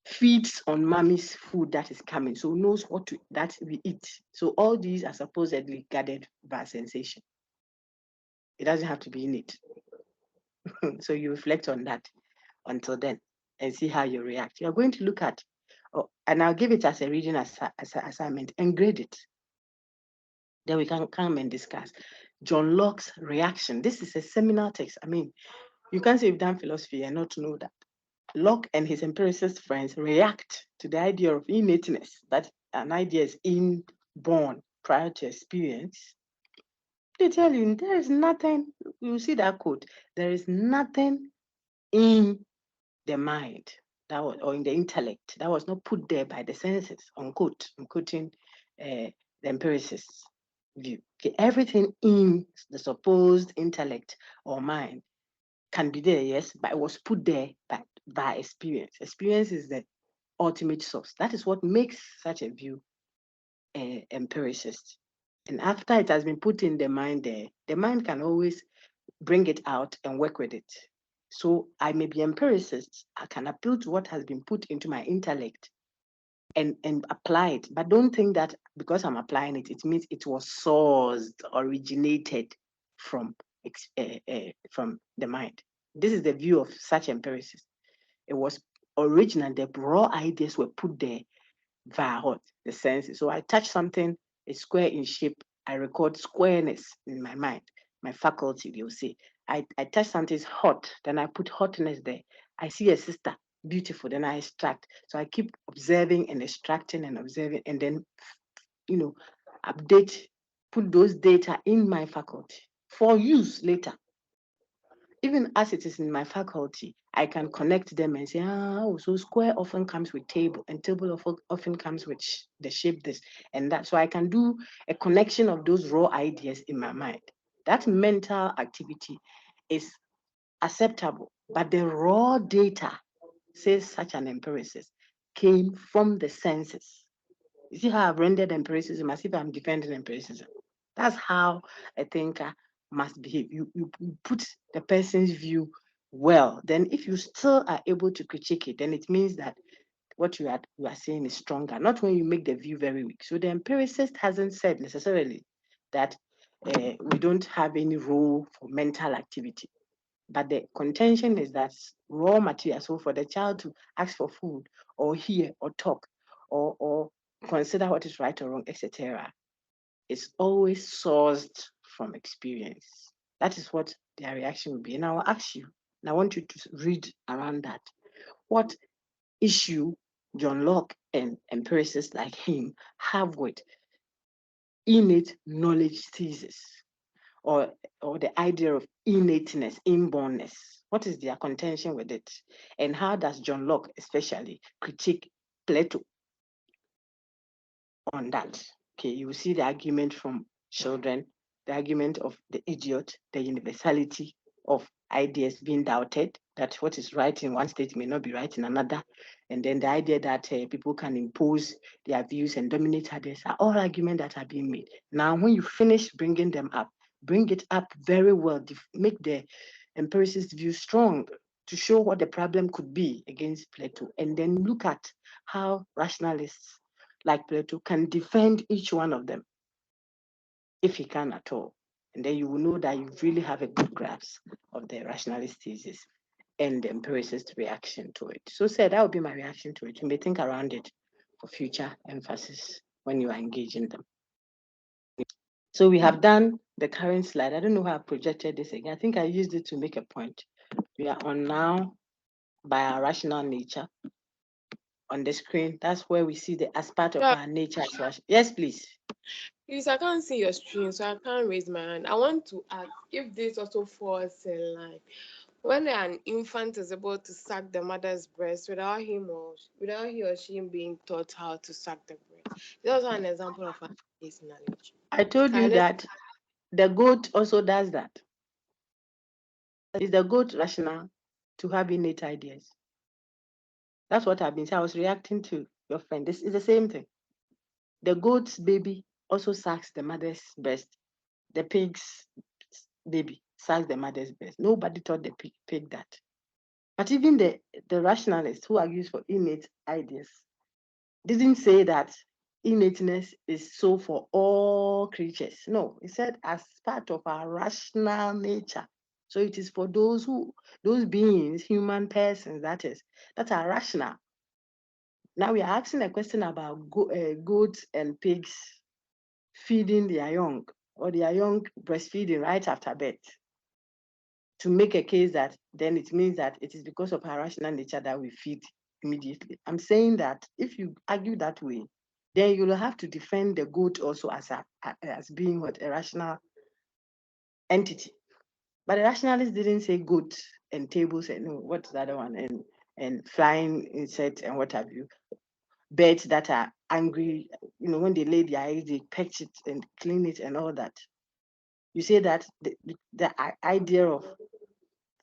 Speaker 1: feeds on mommy's food that is coming, so knows that we eat. So all these are supposedly gathered by sensation. It doesn't have to be in it. So you reflect on that until then and see how you react. You're going to look at, and I'll give it as a reading assignment and grade it. Then we can come and discuss John Locke's reaction. This is a seminal text. I mean, you can't say you've done philosophy and not know that. Locke and his empiricist friends react to the idea of innateness, that an idea is inborn. prior to experience, they tell you there is nothing. You see that quote, there is nothing in the mind that was, or in the intellect that was not put there by the senses, unquote. I'm quoting the empiricist's view. Okay, everything in the supposed intellect or mind can be there, yes, but it was put there by experience. Experience is the ultimate source. That is what makes such a view empiricist. And after it has been put in the mind there, the mind can always bring it out and work with it. So I may be empiricist. I can appeal to what has been put into my intellect and apply it. But don't think that because I'm applying it, it means it was sourced, originated from the mind. This is the view of such empiricists. It was original. The raw ideas were put there via what? The senses. So I touch something, a square in shape, I record squareness in my mind, my faculty, they'll say. I touch something is hot, then I put hotness there. I see a sister, beautiful, then I extract. So I keep observing and extracting and observing, and then, update, put those data in my faculty for use later. Even as it is in my faculty, I can connect them and say, so square often comes with table, and table often comes with the shape this and that. So I can do a connection of those raw ideas in my mind. That mental activity is acceptable, but the raw data, says such an empiricist, came from the senses. You see how I've rendered empiricism as if I'm defending empiricism. That's how a thinker must behave. You put the person's view well. Then if you still are able to critique it, then it means that what you are saying is stronger, not when you make the view very weak. So the empiricist hasn't said necessarily that we don't have any role for mental activity. But the contention is that raw material, so for the child to ask for food or hear or talk or consider what is right or wrong, etc., is always sourced from experience. That is what their reaction will be. And I will ask you, and I want you to read around that. What issue John Locke and empiricists like him have with innate knowledge thesis? Or the idea of innateness, inbornness. What is their contention with it? And how does John Locke especially critique Plato on that? Okay, you will see the argument from children, the argument of the idiot, the universality of ideas being doubted, that what is right in one state may not be right in another. And then the idea that people can impose their views and dominate others are all arguments that are being made. Now, when you finish bringing them up, bring it up very well, make the empiricist view strong to show what the problem could be against Plato, and then look at how rationalists like Plato can defend each one of them, if he can at all. And then you will know that you really have a good grasp of the rationalist thesis and the empiricist reaction to it. So that would be my reaction to it. You may think around it for future emphasis when you are engaging them. So we have done the current slide. I don't know how I projected this again. I think I used it to make a point. We are on now by our rational nature on the screen. That's where we see the aspect of our nature as rational. Yes, please.
Speaker 5: Please, I can't see your screen, so I can't raise my hand. I want to ask if this also falls in line. When an infant is able to suck the mother's breast without he or she being taught how to suck the breast, it's also an example of innate knowledge.
Speaker 1: I told you that the goat also does that. Is the goat rational to have innate ideas? That's what I've been saying. I was reacting to your friend. This is the same thing. The goat's baby also sucks the mother's breast. The pig's baby sucks the mother's breast. Nobody taught the pig that. But even the rationalist who argues for innate ideas didn't say that innateness is so for all creatures. No, he said as part of our rational nature. So it is for those beings, human persons, that are rational. Now we are asking a question about goats and pigs feeding their young, or their young breastfeeding right after birth, to make a case that then it means that it is because of our rational nature that we feed immediately. I'm saying that if you argue that way, then you'll have to defend the goat also as being what, a rational entity. But the rationalists didn't say goat and tables and what's the other one, and flying insects and what have you. Birds that are angry, when they lay their eggs, they patch it and clean it and all that. You say that the idea of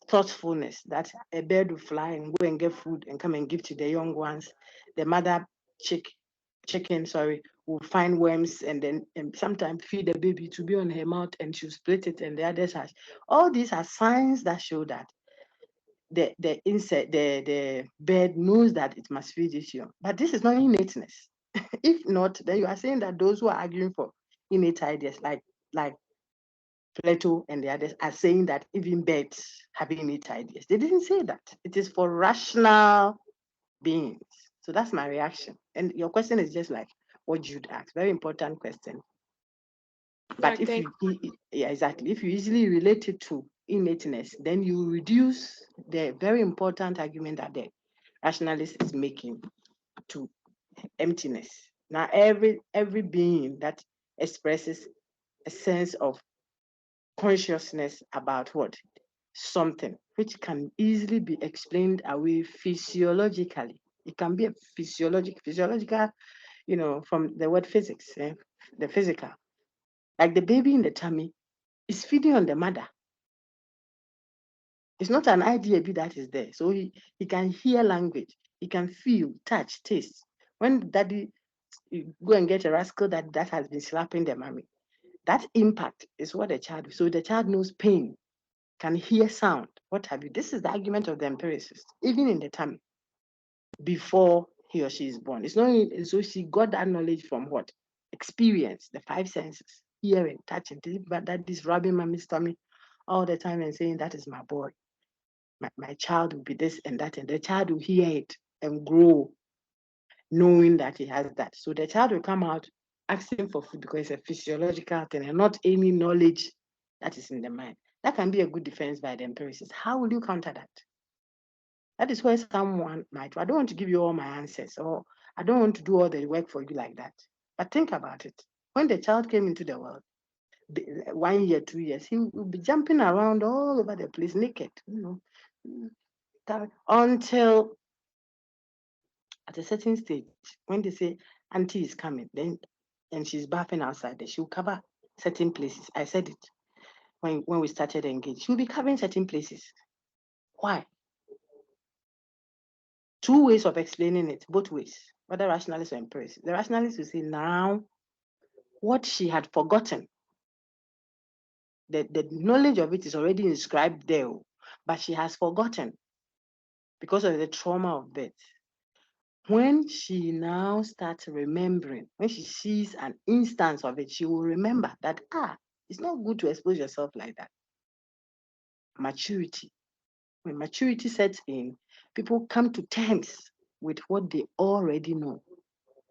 Speaker 1: thoughtfulness, that a bird will fly and go and get food and come and give to the young ones. The mother chicken, will find worms and then sometimes feed the baby to be on her mouth, and she'll split it and the others has. All these are signs that show that the insect, the bird knows that it must feed its young. But this is not innateness. If not, then you are saying that those who are arguing for innate ideas, like Plato and the others, are saying that even birds have innate ideas. They didn't say that. It is for rational beings. So that's my reaction. And your question is just like what Jude asked. Very important question. But if you, yeah, exactly. If you easily relate it to innateness, then you reduce the very important argument that the rationalist is making to emptiness. Now, every being that expresses a sense of consciousness about what? Something which can easily be explained away physiologically. It can be a physiological, from the word physics, the physical. Like the baby in the tummy is feeding on the mother. It's not an idea that is there. So he can hear language, he can feel, touch, taste. When daddy go and get a rascal that has been slapping the mommy, that impact is what the child. So the child knows pain, can hear sound, what have you. This is the argument of the empiricist, even in the tummy, before he or she is born. It's not so she got that knowledge from what? Experience, the five senses, hearing, touching, but that is rubbing mommy's tummy all the time and saying, that is my boy. My child will be this and that, and the child will hear it and grow knowing that he has that. So the child will come out asking for food because it's a physiological thing and not any knowledge that is in the mind. That can be a good defense by the empiricist. How will you counter that? That is where someone might, I don't want to give you all my answers, or I don't want to do all the work for you like that. But think about it. When the child came into the world, 1 year, 2 years, he will be jumping around all over the place naked, until at a certain stage, when they say auntie is coming, then and she's bathing outside, then she'll cover certain places. I said it when we started engaged. She'll be covering certain places. Why? Two ways of explaining it, both ways, whether rationalist or empiricist. The rationalist will say now what she had forgotten, the knowledge of it is already inscribed there, but she has forgotten because of the trauma of birth. When she now starts remembering, when she sees an instance of it, she will remember that, it's not good to expose yourself like that. Maturity. When maturity sets in, people come to terms with what they already know.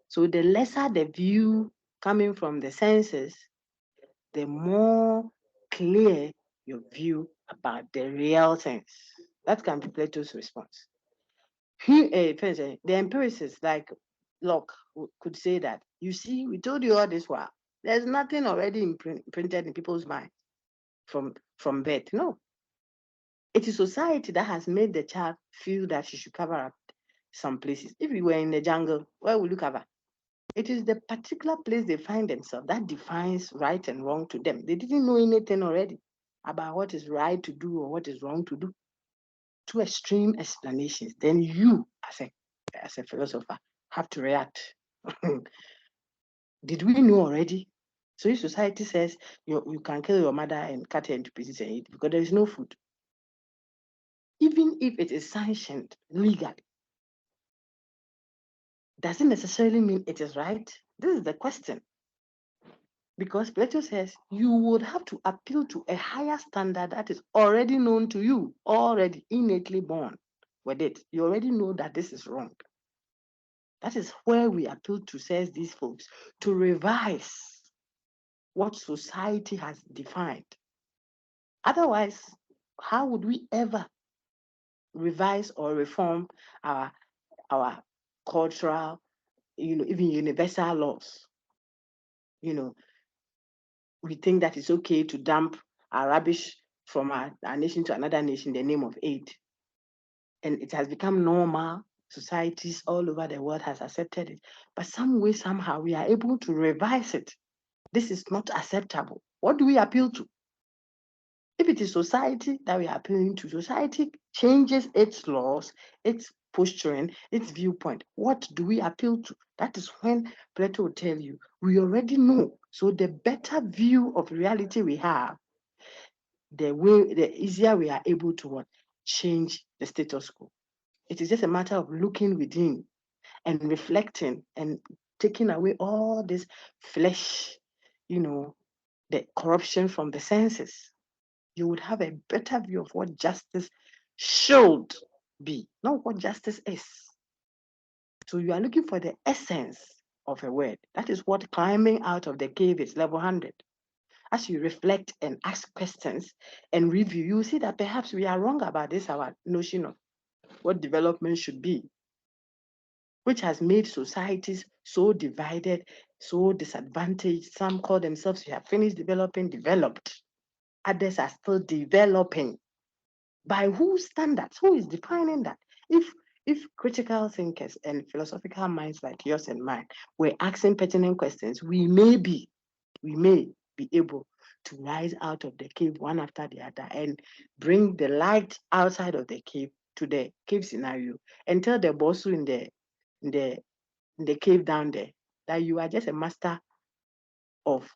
Speaker 1: So the lesser the view coming from the senses, the more clear your view about the real things. That can be Plato's response. The empiricists like Locke could say that, you see, we told you all this while. There's nothing already imprinted in people's minds from birth. No. It is society that has made the child feel that she should cover up some places. If we were in the jungle, where will you cover? It is the particular place they find themselves that defines right and wrong to them. They didn't know anything already about what is right to do or what is wrong to do. Two extreme explanations. Then you, as a philosopher, have to react. Did we know already? So if society says you can kill your mother and cut her into pieces and eat because there is no food, even if it is sanctioned legally, does it necessarily mean it is right? This is the question. Because Plato says you would have to appeal to a higher standard that is already known to you, already innately born with it. You already know that this is wrong. That is where we appeal to, says these folks, to revise what society has defined. Otherwise, how would we ever revise or reform our cultural even universal laws. We think that it's okay to dump our rubbish from our nation to another nation in the name of aid. And it has become normal. Societies all over the world has accepted it. But some way, somehow, we are able to revise it. This is not acceptable. What do we appeal to? If it is society that we are appealing to, society changes its laws, its posturing, its viewpoint. What do we appeal to? That is when Plato will tell you, we already know. So the better view of reality we have, the easier we are able to change the status quo. It is just a matter of looking within and reflecting and taking away all this flesh, the corruption from the senses. You would have a better view of what justice should be, not what justice is. So you are looking for the essence of a word. That is what climbing out of the cave is, level 100. As you reflect and ask questions and review, you see that perhaps we are wrong about this, our notion of what development should be, which has made societies so divided, so disadvantaged. Some call themselves, we have finished developing, developed. Others are still developing. By whose standards? Who is defining that? If critical thinkers and philosophical minds like yours and mine were asking pertinent questions, we may be able to rise out of the cave one after the other and bring the light outside of the cave to the cave scenario and tell the boss in the cave down there that you are just a master of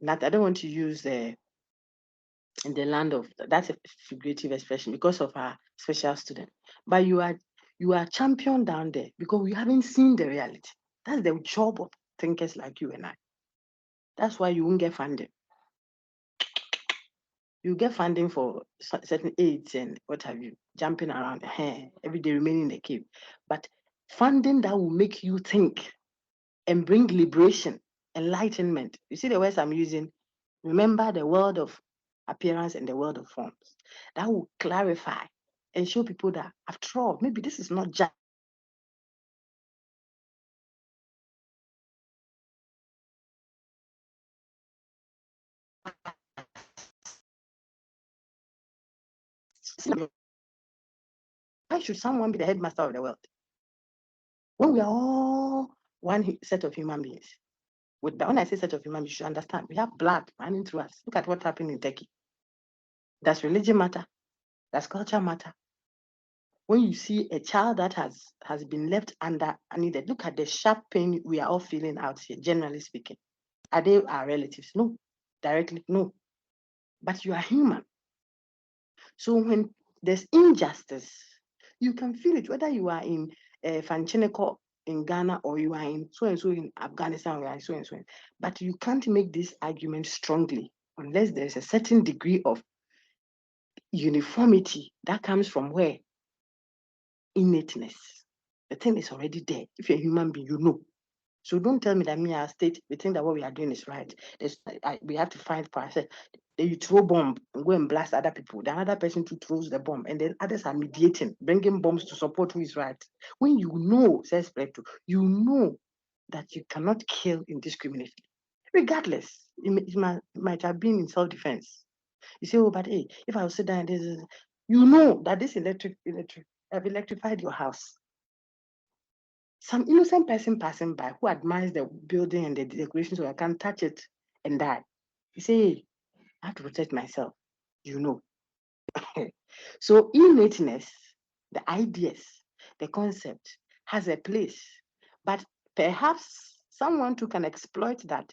Speaker 1: not. I don't want to use in the land of, that's a figurative expression because of our special student, but you are champion down there because we haven't seen the reality. That's the job of thinkers like you and I. That's why you won't get funding. You get funding for certain aids and what have you, jumping around every day remaining in the cave, but funding that will make you think and bring liberation, enlightenment. You see the words I'm using? Remember the world of appearance and the world of forms. That will clarify and show people that, after all, maybe this is not just why should someone be the headmaster of the world when we are all one set of human beings? When I say set of human beings, you should understand we have blood running through us. Look at what happened in Turkey. Does religion matter? Does culture matter? When you see a child that has been left unaided, look at the sharp pain we are all feeling out here, generally speaking. Are they our relatives? No. Directly, no. But you are human. So when there's injustice, you can feel it, whether you are in Fancheneko in Ghana or you are in so-and-so in Afghanistan or you are so-and-so. But you can't make this argument strongly unless there's a certain degree of uniformity that comes from where? Innateness. The thing is already there. If you're a human being, you know. So don't tell me that me, our state, we think that what we are doing is right. We have to fight for ourselves. Then you throw bomb and go and blast other people. The other person too throws the bomb, and then others are mediating, bringing bombs to support who is right. When you know, says Plato, you know that you cannot kill indiscriminately, regardless. It might have been in self-defense. You say, oh, but hey, if I will sit down, you know that this have electrified your house. Some innocent person passing by who admires the building and the decorations, so I can touch it and die. You say, hey, I have to protect myself. You know. So innateness, the ideas, the concept has a place, but perhaps someone too can exploit that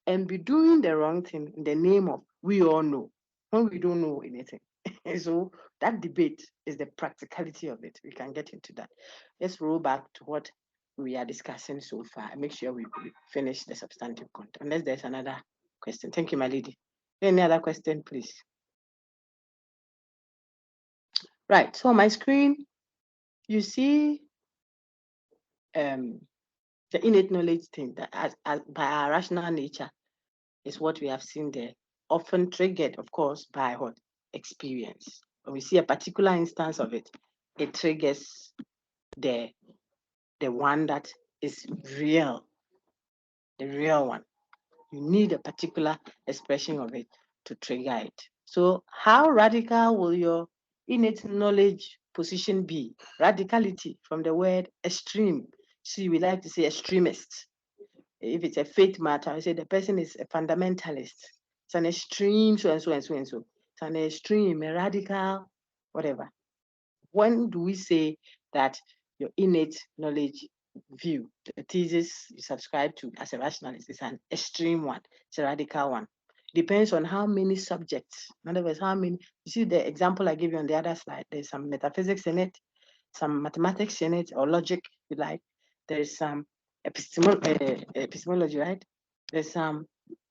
Speaker 1: and be doing the wrong thing in the name of we all know when we don't know anything. So that debate is the practicality of it. We can get into that. Let's roll back to what we are discussing so far and make sure we finish the substantive content, unless there's another question. Thank you, my lady. Any other question, please? Right, so on my screen, you see the innate knowledge thing that as by our rational nature is what we have seen there, often triggered, of course, by what? Experience. When we see a particular instance of it, it triggers the one that is real, the real one. You need a particular expression of it to trigger it. So how radical will your innate knowledge position be? Radicality from the word extreme. See, we like to say extremist. If it's a faith matter, I say the person is a fundamentalist. It's an extreme, so and so and so and so. It's an extreme, a radical, whatever. When do we say that your innate knowledge view, the thesis you subscribe to as a rationalist, is an extreme one, it's a radical one? Depends on how many subjects. In other words, how many, you see the example I gave you on the other slide, there's some metaphysics in it, some mathematics in it, or logic, if you like. There's some epistemology, right? There's some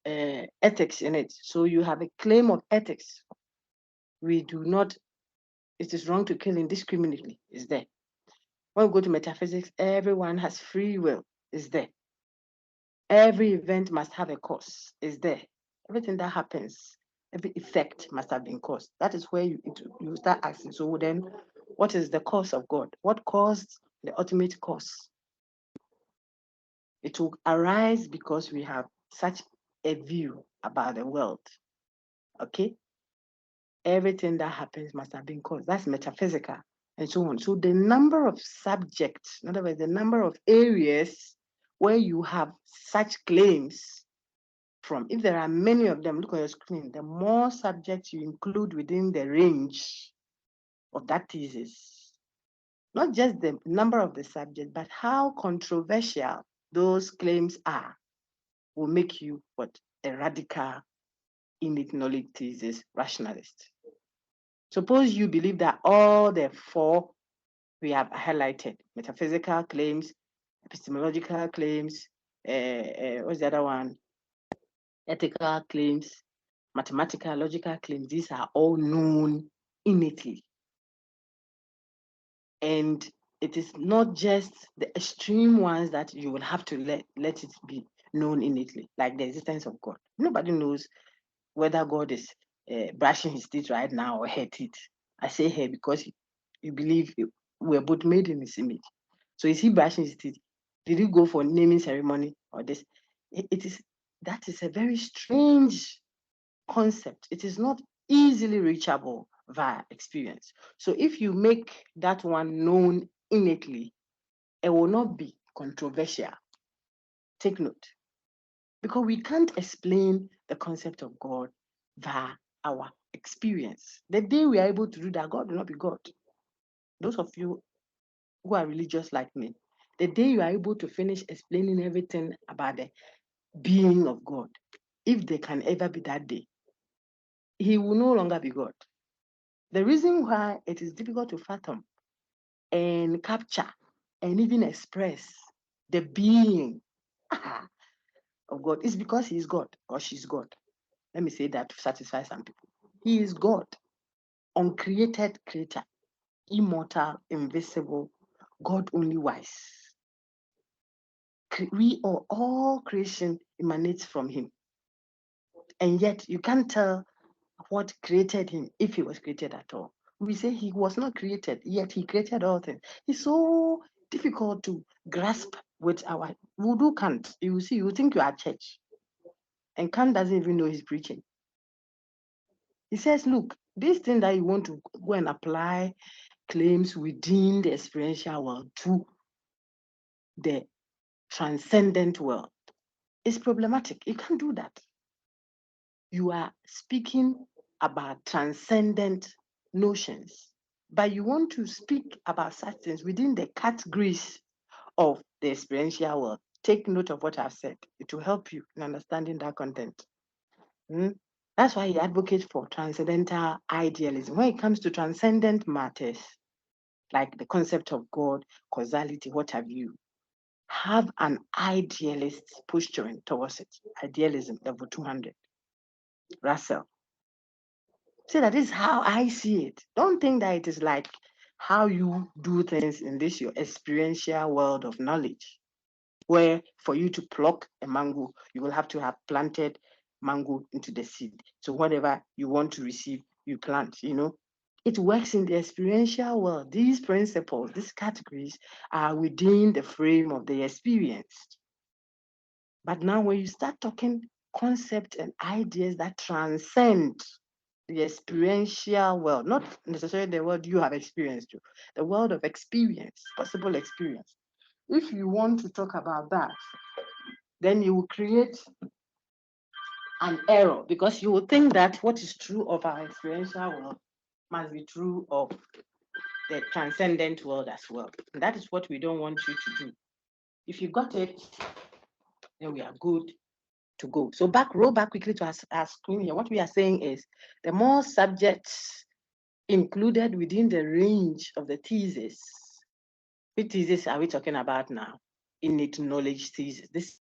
Speaker 1: ethics in it. So you have a claim of ethics. We do not, it is wrong to kill indiscriminately, is there. When we go to metaphysics, everyone has free will, is there. Every event must have a cause, is there. Everything that happens, every effect must have been caused. That is where you start asking, so then what is the cause of God? What caused the ultimate cause? It will arise because we have such a view about the world, okay? Everything that happens must have been caused. That's metaphysical and so on. So the number of subjects, in other words, the number of areas where you have such claims from, if there are many of them, look on your screen, the more subjects you include within the range of that thesis, not just the number of the subject, but how controversial those claims are, will make you what? A radical innate knowledge thesis rationalist. Suppose you believe that all the four we have highlighted, metaphysical claims, epistemological claims, what's the other one? Ethical claims, mathematical, logical claims, these are all known innately. And it is not just the extreme ones that you will have to let it be known innately, like the existence of God. Nobody knows whether God is brushing his teeth right now or her teeth. I say her because you believe we're both made in his image. So is he brushing his teeth? Did he go for naming ceremony or this? That is a very strange concept. It is not easily reachable via experience. So if you make that one known innately, it will not be controversial. Take note. Because we can't explain the concept of God via our experience. The day we are able to do that, God will not be God. Those of you who are religious like me, the day you are able to finish explaining everything about the being of God, if there can ever be that day, he will no longer be God. The reason why it is difficult to fathom and capture and even express the being of God is because he is God or she's God. Let me say that to satisfy some people. He is God, uncreated creator, immortal, invisible, God only wise. We are all creation emanates from him. And yet you can't tell what created him if he was created at all. We say he was not created, yet he created all things. It's so difficult to grasp with our voodoo Kant. You see, you think you are church. And Kant doesn't even know he's preaching. He says, look, this thing that you want to go and apply claims within the experiential world to the transcendent world is problematic. You can't do that. You are speaking about transcendent notions, but you want to speak about such things within the categories of the experiential world. Take note of what I've said. It will help you in understanding that content. That's why he advocates for transcendental idealism. When it comes to transcendent matters, like the concept of God, causality, what have you, have an idealist posturing towards it. Idealism, level 200. Russell. Say that this is how I see it. Don't think that it is like how you do things in this your experiential world of knowledge, where for you to pluck a mango, you will have to have planted mango into the seed. So whatever you want to receive, you plant, It works in the experiential world. These principles, these categories are within the frame of the experience. But now when you start talking concepts and ideas that transcend the experiential world, not necessarily the world you have experienced, the world of experience, possible experience. If you want to talk about that, then you will create an error because you will think that what is true of our experiential world must be true of the transcendent world as well. And that is what we don't want you to do. If you got it, then we are good to go. So roll back quickly to our screen here. What we are saying is the more subjects included within the range of the thesis. Which thesis are we talking about now? Innate knowledge thesis. This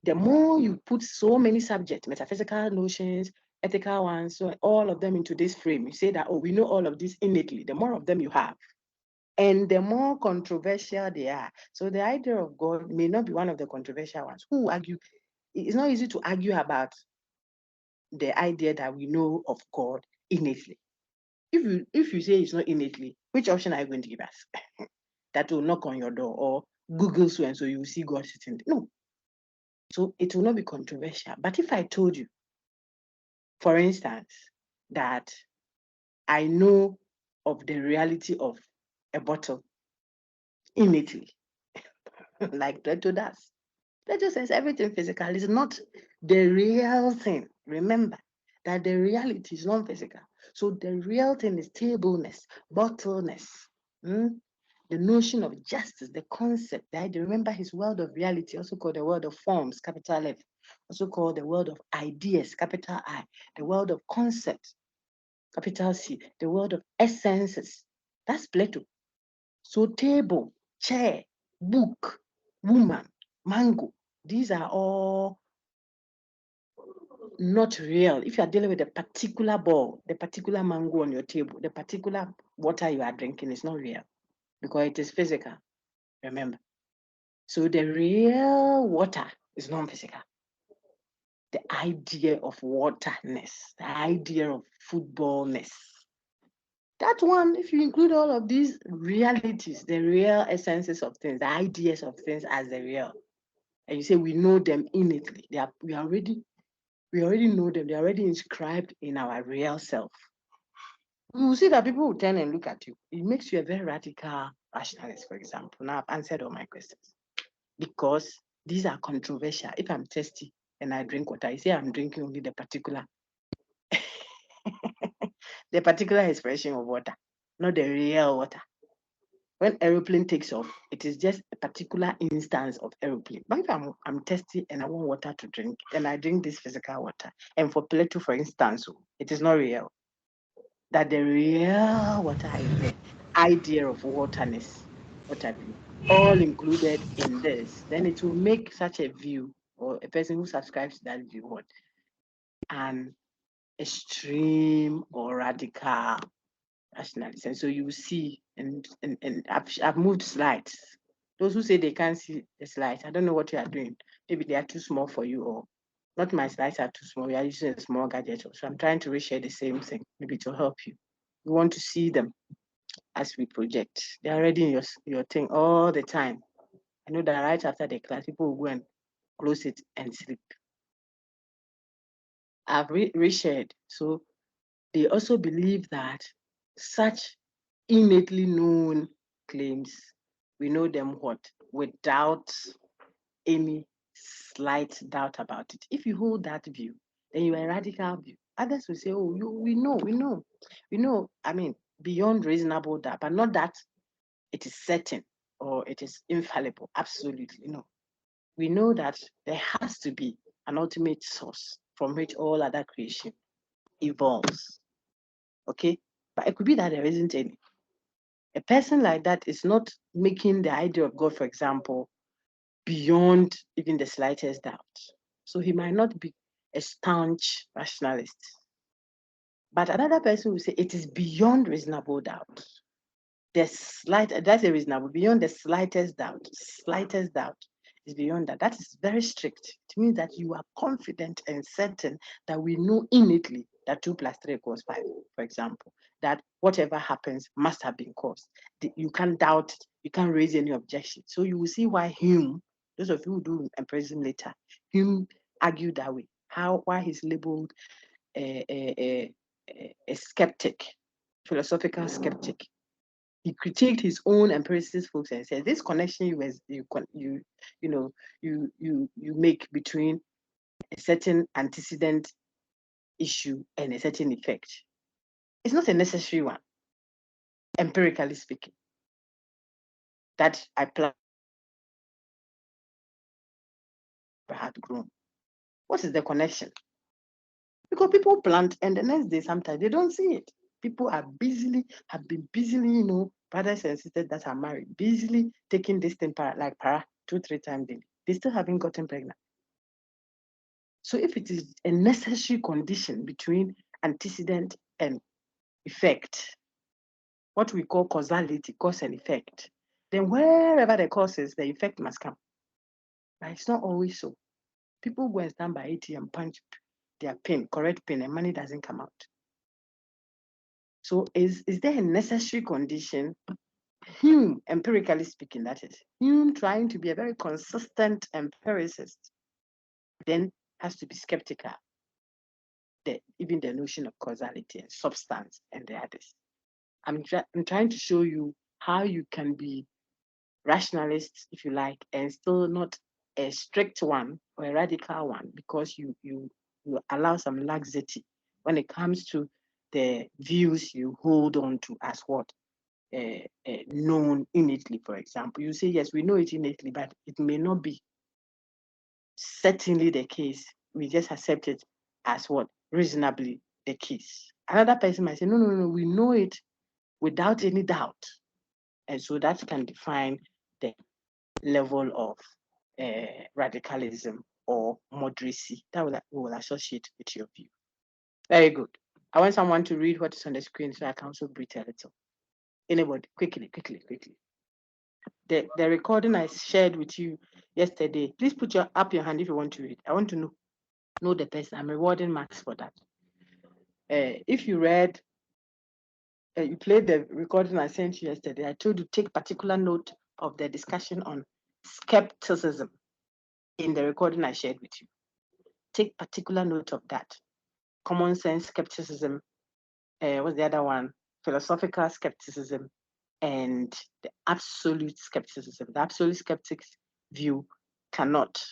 Speaker 1: the more you put so many subjects, metaphysical notions, ethical ones, so all of them into this frame, you say that, oh, we know all of this innately. The more of them you have, and the more controversial they are. So the idea of God may not be one of the controversial ones. Who argue? It's not easy to argue about the idea that we know of God innately. If you say it's not innately, which option are you going to give us? That will knock on your door or Google so and so you will see God sitting there. No. So it will not be controversial. But if I told you, for instance, that I know of the reality of a bottle innately, like Plato does. Plato says everything physical is not the real thing. Remember that the reality is non-physical. So the real thing is tableness, bottleness, the notion of justice, the concept, the idea. Remember his world of reality, also called the world of forms, capital F, also called the world of ideas, capital I, the world of concepts, capital C, the world of essences. That's Plato. So table, chair, book, woman, mango, these are all not real. If you are dealing with a particular ball, the particular mango on your table, the particular water you are drinking is not real because it is physical, remember. So the real water is non-physical. The idea of waterness, the idea of footballness. That one, if you include all of these realities, the real essences of things, the ideas of things as the real, and you say we know them innately, we already know them, they're already inscribed in our real self. You will see that people will turn and look at you. It makes you a very radical rationalist, for example. Now I've answered all my questions because these are controversial. If I'm thirsty and I drink water, I say I'm drinking only the particular the particular expression of water, not the real water. When aeroplane takes off, it is just a particular instance of aeroplane. But if I'm thirsty and I want water to drink, and I drink this physical water, and for Plato, for instance, it is not real. That the real water is the idea of waterness, what have you, all included in this, then it will make such a view, or a person who subscribes to that view, what an extreme or radical rationalist. And so you will see, and I've moved slides. Those who say they can't see the slides, I don't know what you are doing. Maybe they are too small for you, or not my slides are too small. We are using a small gadget. So I'm trying to reshare the same thing, maybe to help you. You want to see them as we project. They're already in your thing all the time. I know that right after the class, people will go and close it and sleep. I've reshared. So they also believe that such innately known claims, we know them what? Without any slight doubt about it. If you hold that view, then you are a radical view. Others will say, oh, we know, I mean, beyond reasonable doubt, but not that it is certain or it is infallible. Absolutely no. We know that there has to be an ultimate source from which all other creation evolves. Okay? But it could be that there isn't any. A person like that is not making the idea of God, for example, beyond even the slightest doubt. So he might not be a staunch rationalist. But another person will say it is beyond reasonable doubt. that's a reasonable, beyond the slightest doubt is beyond that. That is very strict. It means that you are confident and certain that we know innately that 2 plus 3 equals 5, for example, that whatever happens must have been caused. You can't doubt it, you can't raise any objection. So you will see why Hume, those of you who do empirism later, Hume argued that way, why he's labeled a skeptic, philosophical skeptic. He critiqued his own empiricist folks and said, this connection you make between a certain antecedent issue and a certain effect, it's not a necessary one, empirically speaking. That I had grown. What is the connection? Because people plant and the next day sometimes they don't see it. People have been busily, brothers and sisters that are married, busily taking this thing para 2-3 times daily. They still haven't gotten pregnant. So if it is a necessary condition between antecedent and effect, what we call causality, cause and effect, then wherever the cause is, the effect must come. But it's not always so. People go and stand by ATM, punch their pin, correct pin, and money doesn't come out. So is there a necessary condition? Hume, empirically speaking, that is, Hume trying to be a very consistent empiricist, then has to be skeptical. Even the notion of causality and substance and the others. I'm trying to show you how you can be rationalist, if you like, and still not a strict one or a radical one, because you allow some laxity when it comes to the views you hold on to as what known innately. For example, you say, yes, we know it innately, but it may not be certainly the case. We just accept it as what reasonably the case. Another person might say, no, we know it without any doubt. And so that can define the level of radicalism or moderacy that we will associate with your view. Very good. I want someone to read what is on the screen so I can also breathe a little. Anybody, quickly. The recording I shared with you yesterday, please put up your hand if you want to read. I want to know the person. I'm rewarding marks for that. If you read, you played the recording I sent you yesterday, I told you take particular note of the discussion on skepticism in the recording I shared with you. Take particular note of that. Common sense skepticism, what's the other one? Philosophical skepticism, and the absolute skepticism. The absolute skeptic's view cannot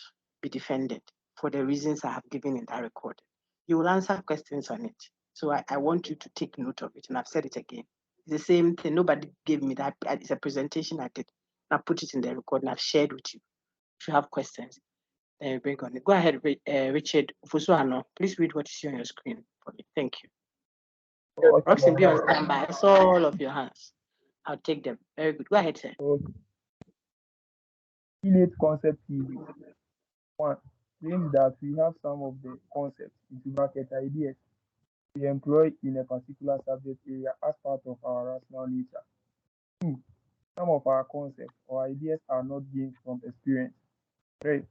Speaker 1: be defended for the reasons I have given in that recording. You will answer questions on it. So I want you to take note of it, and I've said it again. It's the same thing. Nobody gave me that. It's a presentation I did. I put it in the recording I've shared with you. If you have questions, bring on it. Go ahead, Richard Fusuano. Please read what you see on your screen for me. Thank you. Roxy, be on standby. I saw all of your hands. I'll take them. Very good. Go ahead, sir.
Speaker 11: Innate concept theory. 1. Claims that we have some of the concepts, into bracket ideas, we employ in a particular subject area as part of our rational nature. 2. Some of our concepts or ideas are not gained from experience. 3.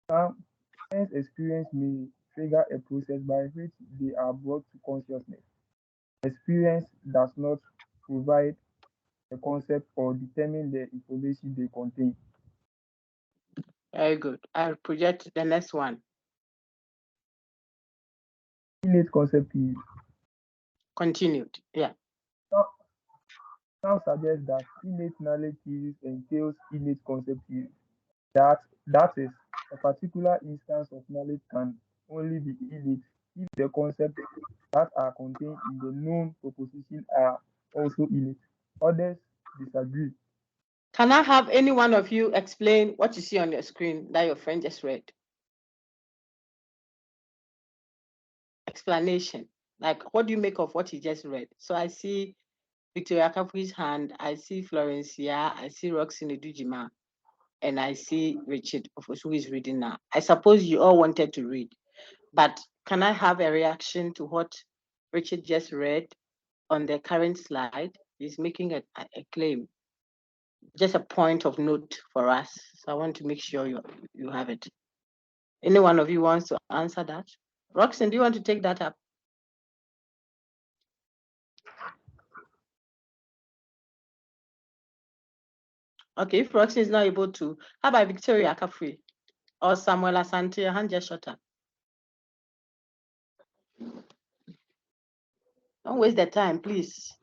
Speaker 11: Hence, experience may trigger a process by which they are brought to consciousness. Experience does not provide a concept or determine the information they contain.
Speaker 1: Very good. I'll project the next one.
Speaker 11: Innate concept theory.
Speaker 1: Continued. Yeah.
Speaker 11: Some suggest that innate knowledge theory entails innate concept theory. That is, a particular instance of knowledge can only be innate if the concepts that are contained in the known proposition are also innate. Others disagree.
Speaker 1: Can I have any one of you explain what you see on your screen that your friend just read? Explanation. Like, what do you make of what he just read? So I see Victoria Kapui's hand, I see Florencia, I see Roxy Nedujima, and I see Richard, who is reading now. I suppose you all wanted to read, but can I have a reaction to what Richard just read on the current slide? He's making a claim, just a point of note for us. So I want to make sure you have it. Any one of you wants to answer that? Roxanne, do you want to take that up? Okay, if Roxanne is not able to, how about Victoria Kafui or Samuel Asante? Your hand just shut up. Don't waste the time, please.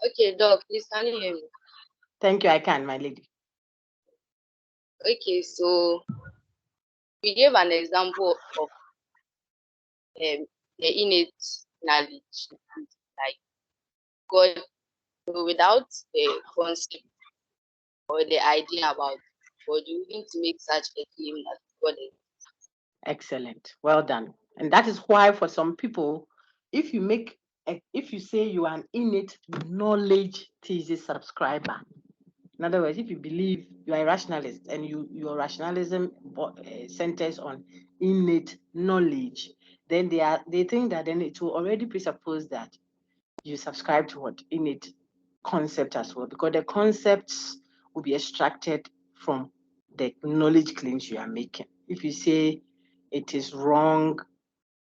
Speaker 12: Okay, Doc, please can you hear me?
Speaker 1: Thank you, I can, my lady.
Speaker 12: Okay, so we gave an example of the innate knowledge, like God, so without the concept or the idea about God, you wouldn't make such a claim that God is.
Speaker 1: Excellent, well done. And that is why for some people, if you say you are an innate knowledge thesis subscriber, in other words, if you believe you are a rationalist and your rationalism centers on innate knowledge, then they think that then it will already presuppose that you subscribe to what innate concept as well, because the concepts will be extracted from the knowledge claims you are making. If you say it is wrong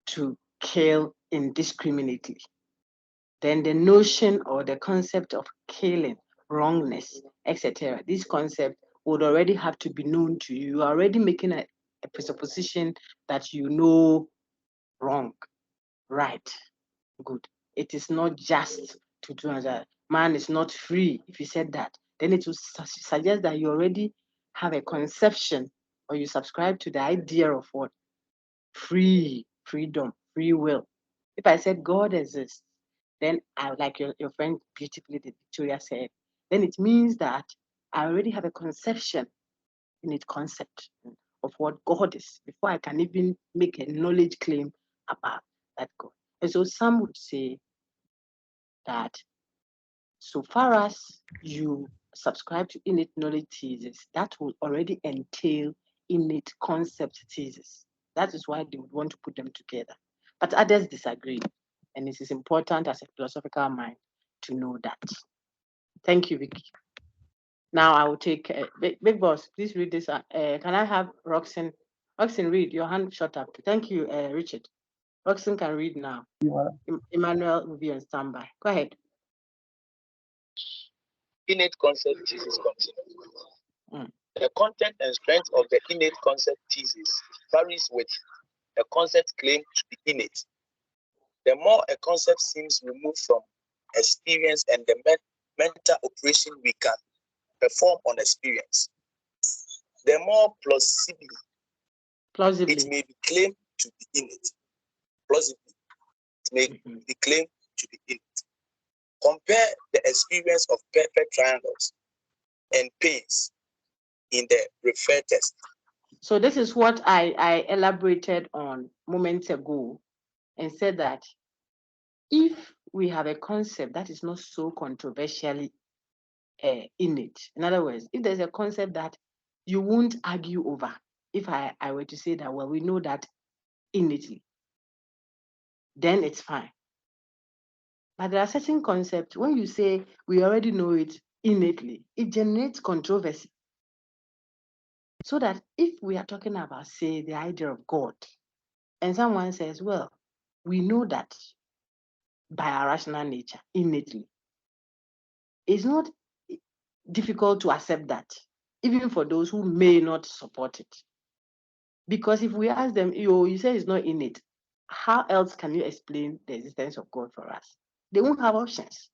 Speaker 1: to kill indiscriminately, then the notion or the concept of killing, wrongness, etc., this concept would already have to be known to you. You are already making a presupposition that you know wrong, right, good. It is not just to do that. Man is not free. If you said that, then it will suggest that you already have a conception or you subscribe to the idea of what? Freedom, free will. If I said God exists, then I like your friend beautifully did, Victoria said, then it means that I already have a conception in its concept of what God is before I can even make a knowledge claim about that God. And so some would say that so far as you subscribe to innate knowledge thesis, that will already entail innate concept thesis. That is why they would want to put them together. But others disagree. And it is important as a philosophical mind to know that. Thank you, Vicky. Now I will take, Big Boss, please read this. Can I have Roxanne? Roxanne, read. Your hand shut up. Thank you, Richard. Roxanne can read now. Emmanuel will be on standby. Go ahead.
Speaker 13: Innate concept thesis continues. The content and strength of the innate concept thesis varies with the concept claimed to be innate. The more a concept seems removed from experience and the mental operation we can perform on experience, the more plausibly it may be claimed to be innate. Plausibly, it may be claimed to be innate. Compare the experience of perfect triangles and pains in the referred test.
Speaker 1: So this is what I elaborated on moments ago and said that if we have a concept that is not so controversially innate, in other words, if there's a concept that you won't argue over, if I were to say that, well, we know that innately, then it's fine. But there are certain concepts, when you say we already know it innately, it generates controversy. So that if we are talking about, say, the idea of God, and someone says, well, we know that by our rational nature, innately, it's not difficult to accept that, even for those who may not support it. Because if we ask them, you say it's not innate, how else can you explain the existence of God for us? They won't have options.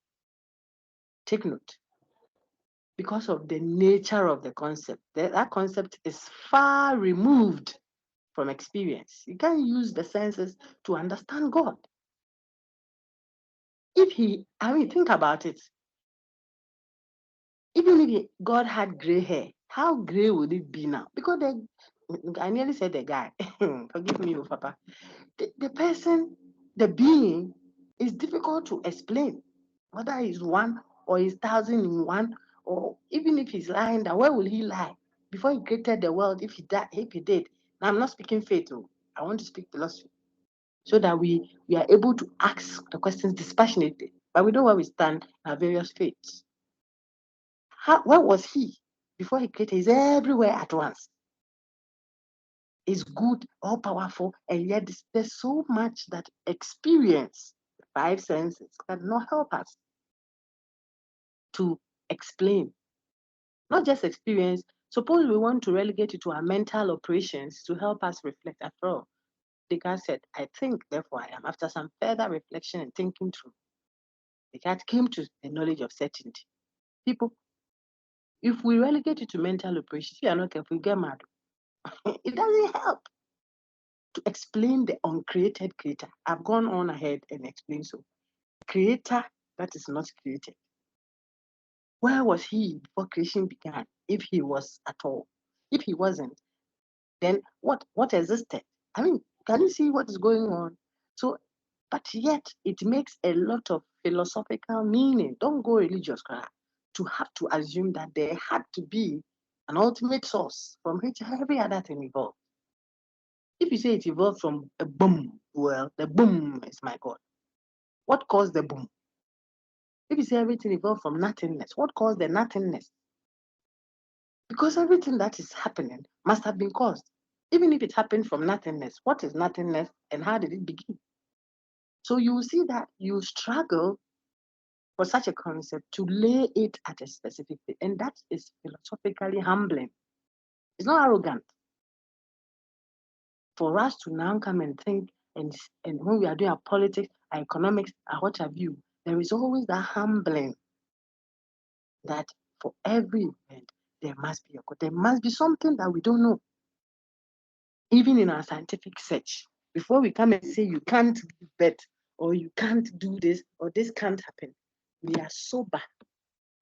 Speaker 1: Take note. Because of the nature of the concept, that concept is far removed from experience. You can't use the senses to understand God. Think about it. Even if God had gray hair, how gray would it be now? Because I nearly said the guy, forgive me, Papa. The person, the being, is difficult to explain. Whether he's one or he's 1,000 in 1, or even if he's lying down, where will he lie? Before he created the world, if he did. Now, I'm not speaking faith, I want to speak philosophy. So that we are able to ask the questions dispassionately. But we know where we stand in our various faiths. Where was he before he created? He's everywhere at once. He's good, all powerful, and yet there's so much that experience, the five senses, cannot help us to explain. Not just experience. Suppose we want to relegate it to our mental operations to help us reflect. After all, Descartes said, I think, therefore I am. After some further reflection and thinking through, Descartes came to the knowledge of certainty. People, if we relegate it to mental operations, we are not careful, we get mad. It doesn't help to explain the uncreated creator. I've gone on ahead and explained so. Creator that is not created. Where was he before creation began? If he was at all. If he wasn't, then what existed? I mean, can you see what is going on? So, but yet it makes a lot of philosophical meaning. Don't go religious, to have to assume that there had to be an ultimate source from which every other thing evolved. If you say it evolved from a boom, well, the boom is my God. What caused the boom? If you say everything evolved from nothingness, what caused the nothingness? Because everything that is happening must have been caused. Even if it happened from nothingness, what is nothingness and how did it begin? So you will see that you struggle for such a concept to lay it at a specific thing, and that is philosophically humbling. It's not arrogant. For us to now come and think, and when we are doing our politics, our economics, our what have you, there is always that humbling that for every event, there must be a code. There must be something that we don't know. Even in our scientific search, before we come and say you can't give birth, or you can't do this, or this can't happen, we are sober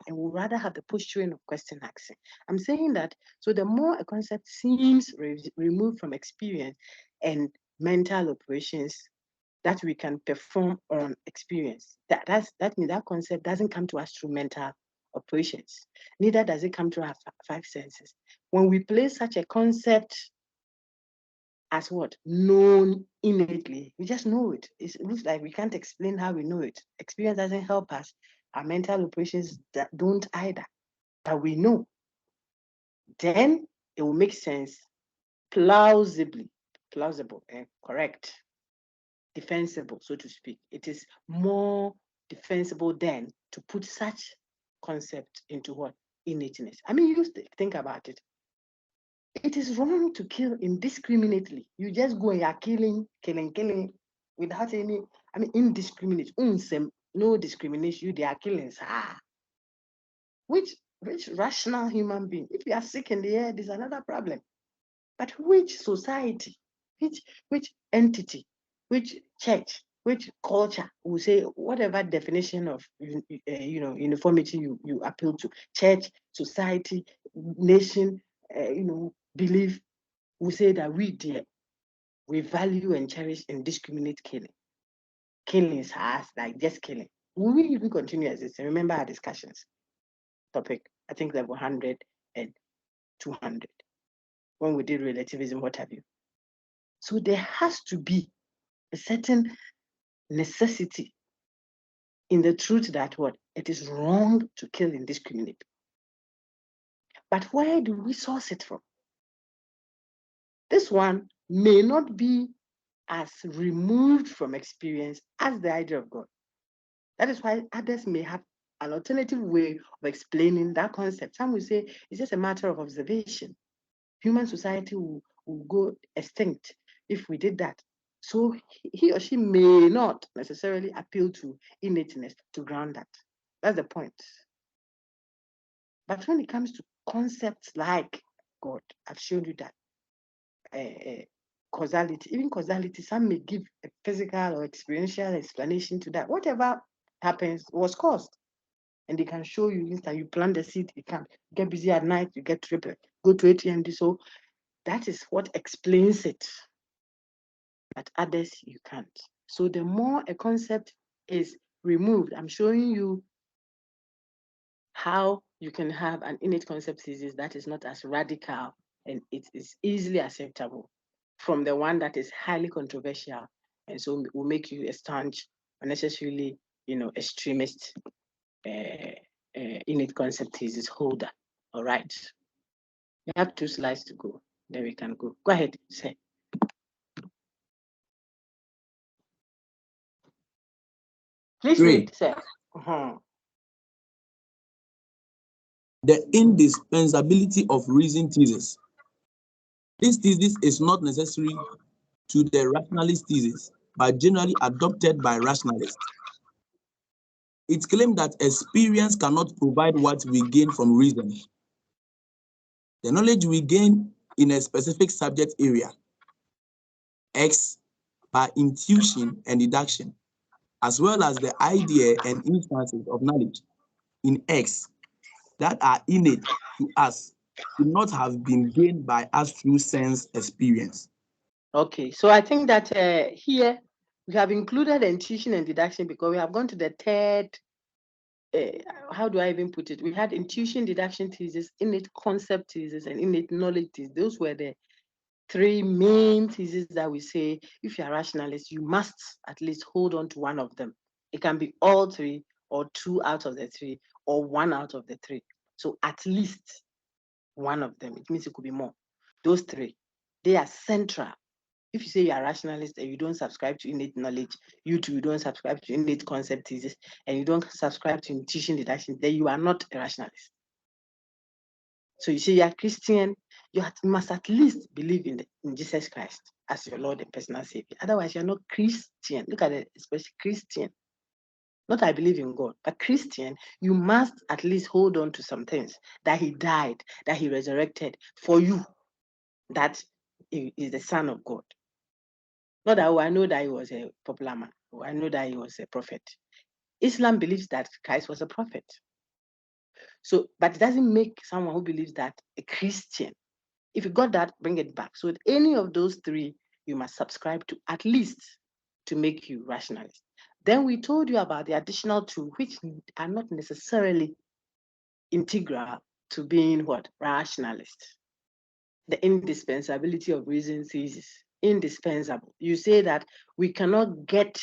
Speaker 1: and we'd rather have the posturing of question asking. I'm saying that, so the more a concept seems removed from experience and mental operations that we can perform on experience, that means that concept doesn't come to us through mental operations. Neither does it come to our five senses. When we place such a concept as what? Known innately. We just know it. It looks like we can't explain how we know it. Experience doesn't help us. Our mental operations don't either. But we know. Then it will make sense plausible and correct, defensible, so to speak. It is more defensible then to put such concept into what? Innateness. I mean, you think about it. It is wrong to kill indiscriminately. You just go and you're killing without any, I mean, indiscriminate. No discrimination. They are killing. Which rational human being? If you are sick in the air, there's another problem. But which society, which entity, which church, which culture will say whatever definition of uniformity you appeal to? Church, society, nation, belief will say that we value and cherish indiscriminate killing. Killing is us, like just killing. Will we even continue as this? Remember our discussions topic, I think level 100 and 200, when we did relativism, what have you. So there has to be a certain necessity in the truth that what? It is wrong to kill indiscriminately. But where do we source it from? This one may not be as removed from experience as the idea of God. That is why others may have an alternative way of explaining that concept. Some will say it's just a matter of observation. Human society will go extinct if we did that. So he or she may not necessarily appeal to innateness to ground that. That's the point. But when it comes to concepts like God, I've shown you that causality, even causality, some may give a physical or experiential explanation to that. Whatever happens was caused. And they can show you instant. You plant the seed, you can get busy at night, you get triple, go to ATM. So that is what explains it. But others you can't. So the more a concept is removed, I'm showing you how you can have an innate concept thesis that is not as radical and it is easily acceptable from the one that is highly controversial and so will make you a staunch, unnecessarily extremist innate concept thesis holder. All right. We have 2 slides to go. Then we can go. Go ahead, say. Please read, sir.
Speaker 14: The indispensability of reason thesis. This thesis is not necessary to the rationalist thesis, but generally adopted by rationalists. It claims that experience cannot provide what we gain from reason. The knowledge we gain in a specific subject area, X, by intuition and deduction, as well as the idea and instances of knowledge in X that are innate to us, could not have been gained by us through sense experience.
Speaker 1: Okay, so I think that here we have included intuition and deduction because we have gone to the third, how do I even put it? We had intuition, deduction thesis, innate concept thesis, and innate knowledge thesis. Those were the 3 main theses that we say, if you're a rationalist, you must at least hold on to one of them. It can be all 3 or 2 out of the 3 or 1 out of the 3. So at least one of them. It means it could be more. Those 3, they are central. If you say you're a rationalist and you don't subscribe to innate knowledge, you don't subscribe to innate concept thesis, and you don't subscribe to intuition deduction, then you are not a rationalist. So you say you're a Christian, you must at least believe in Jesus Christ as your Lord and personal Savior. Otherwise, you're not Christian. Look at it, especially Christian. Not I believe in God, but Christian, you must at least hold on to some things, that he died, that he resurrected for you, that he is the Son of God. Not that, I know that he was a popular man, I know that he was a prophet. Islam believes that Christ was a prophet. So, but it doesn't make someone who believes that a Christian. If you got that, bring it back. So any of those 3, you must subscribe to at least to make you rationalist. Then we told you about the additional 2, which are not necessarily integral to being what? Rationalist. The indispensability of reason thesis. Indispensable. You say that we cannot get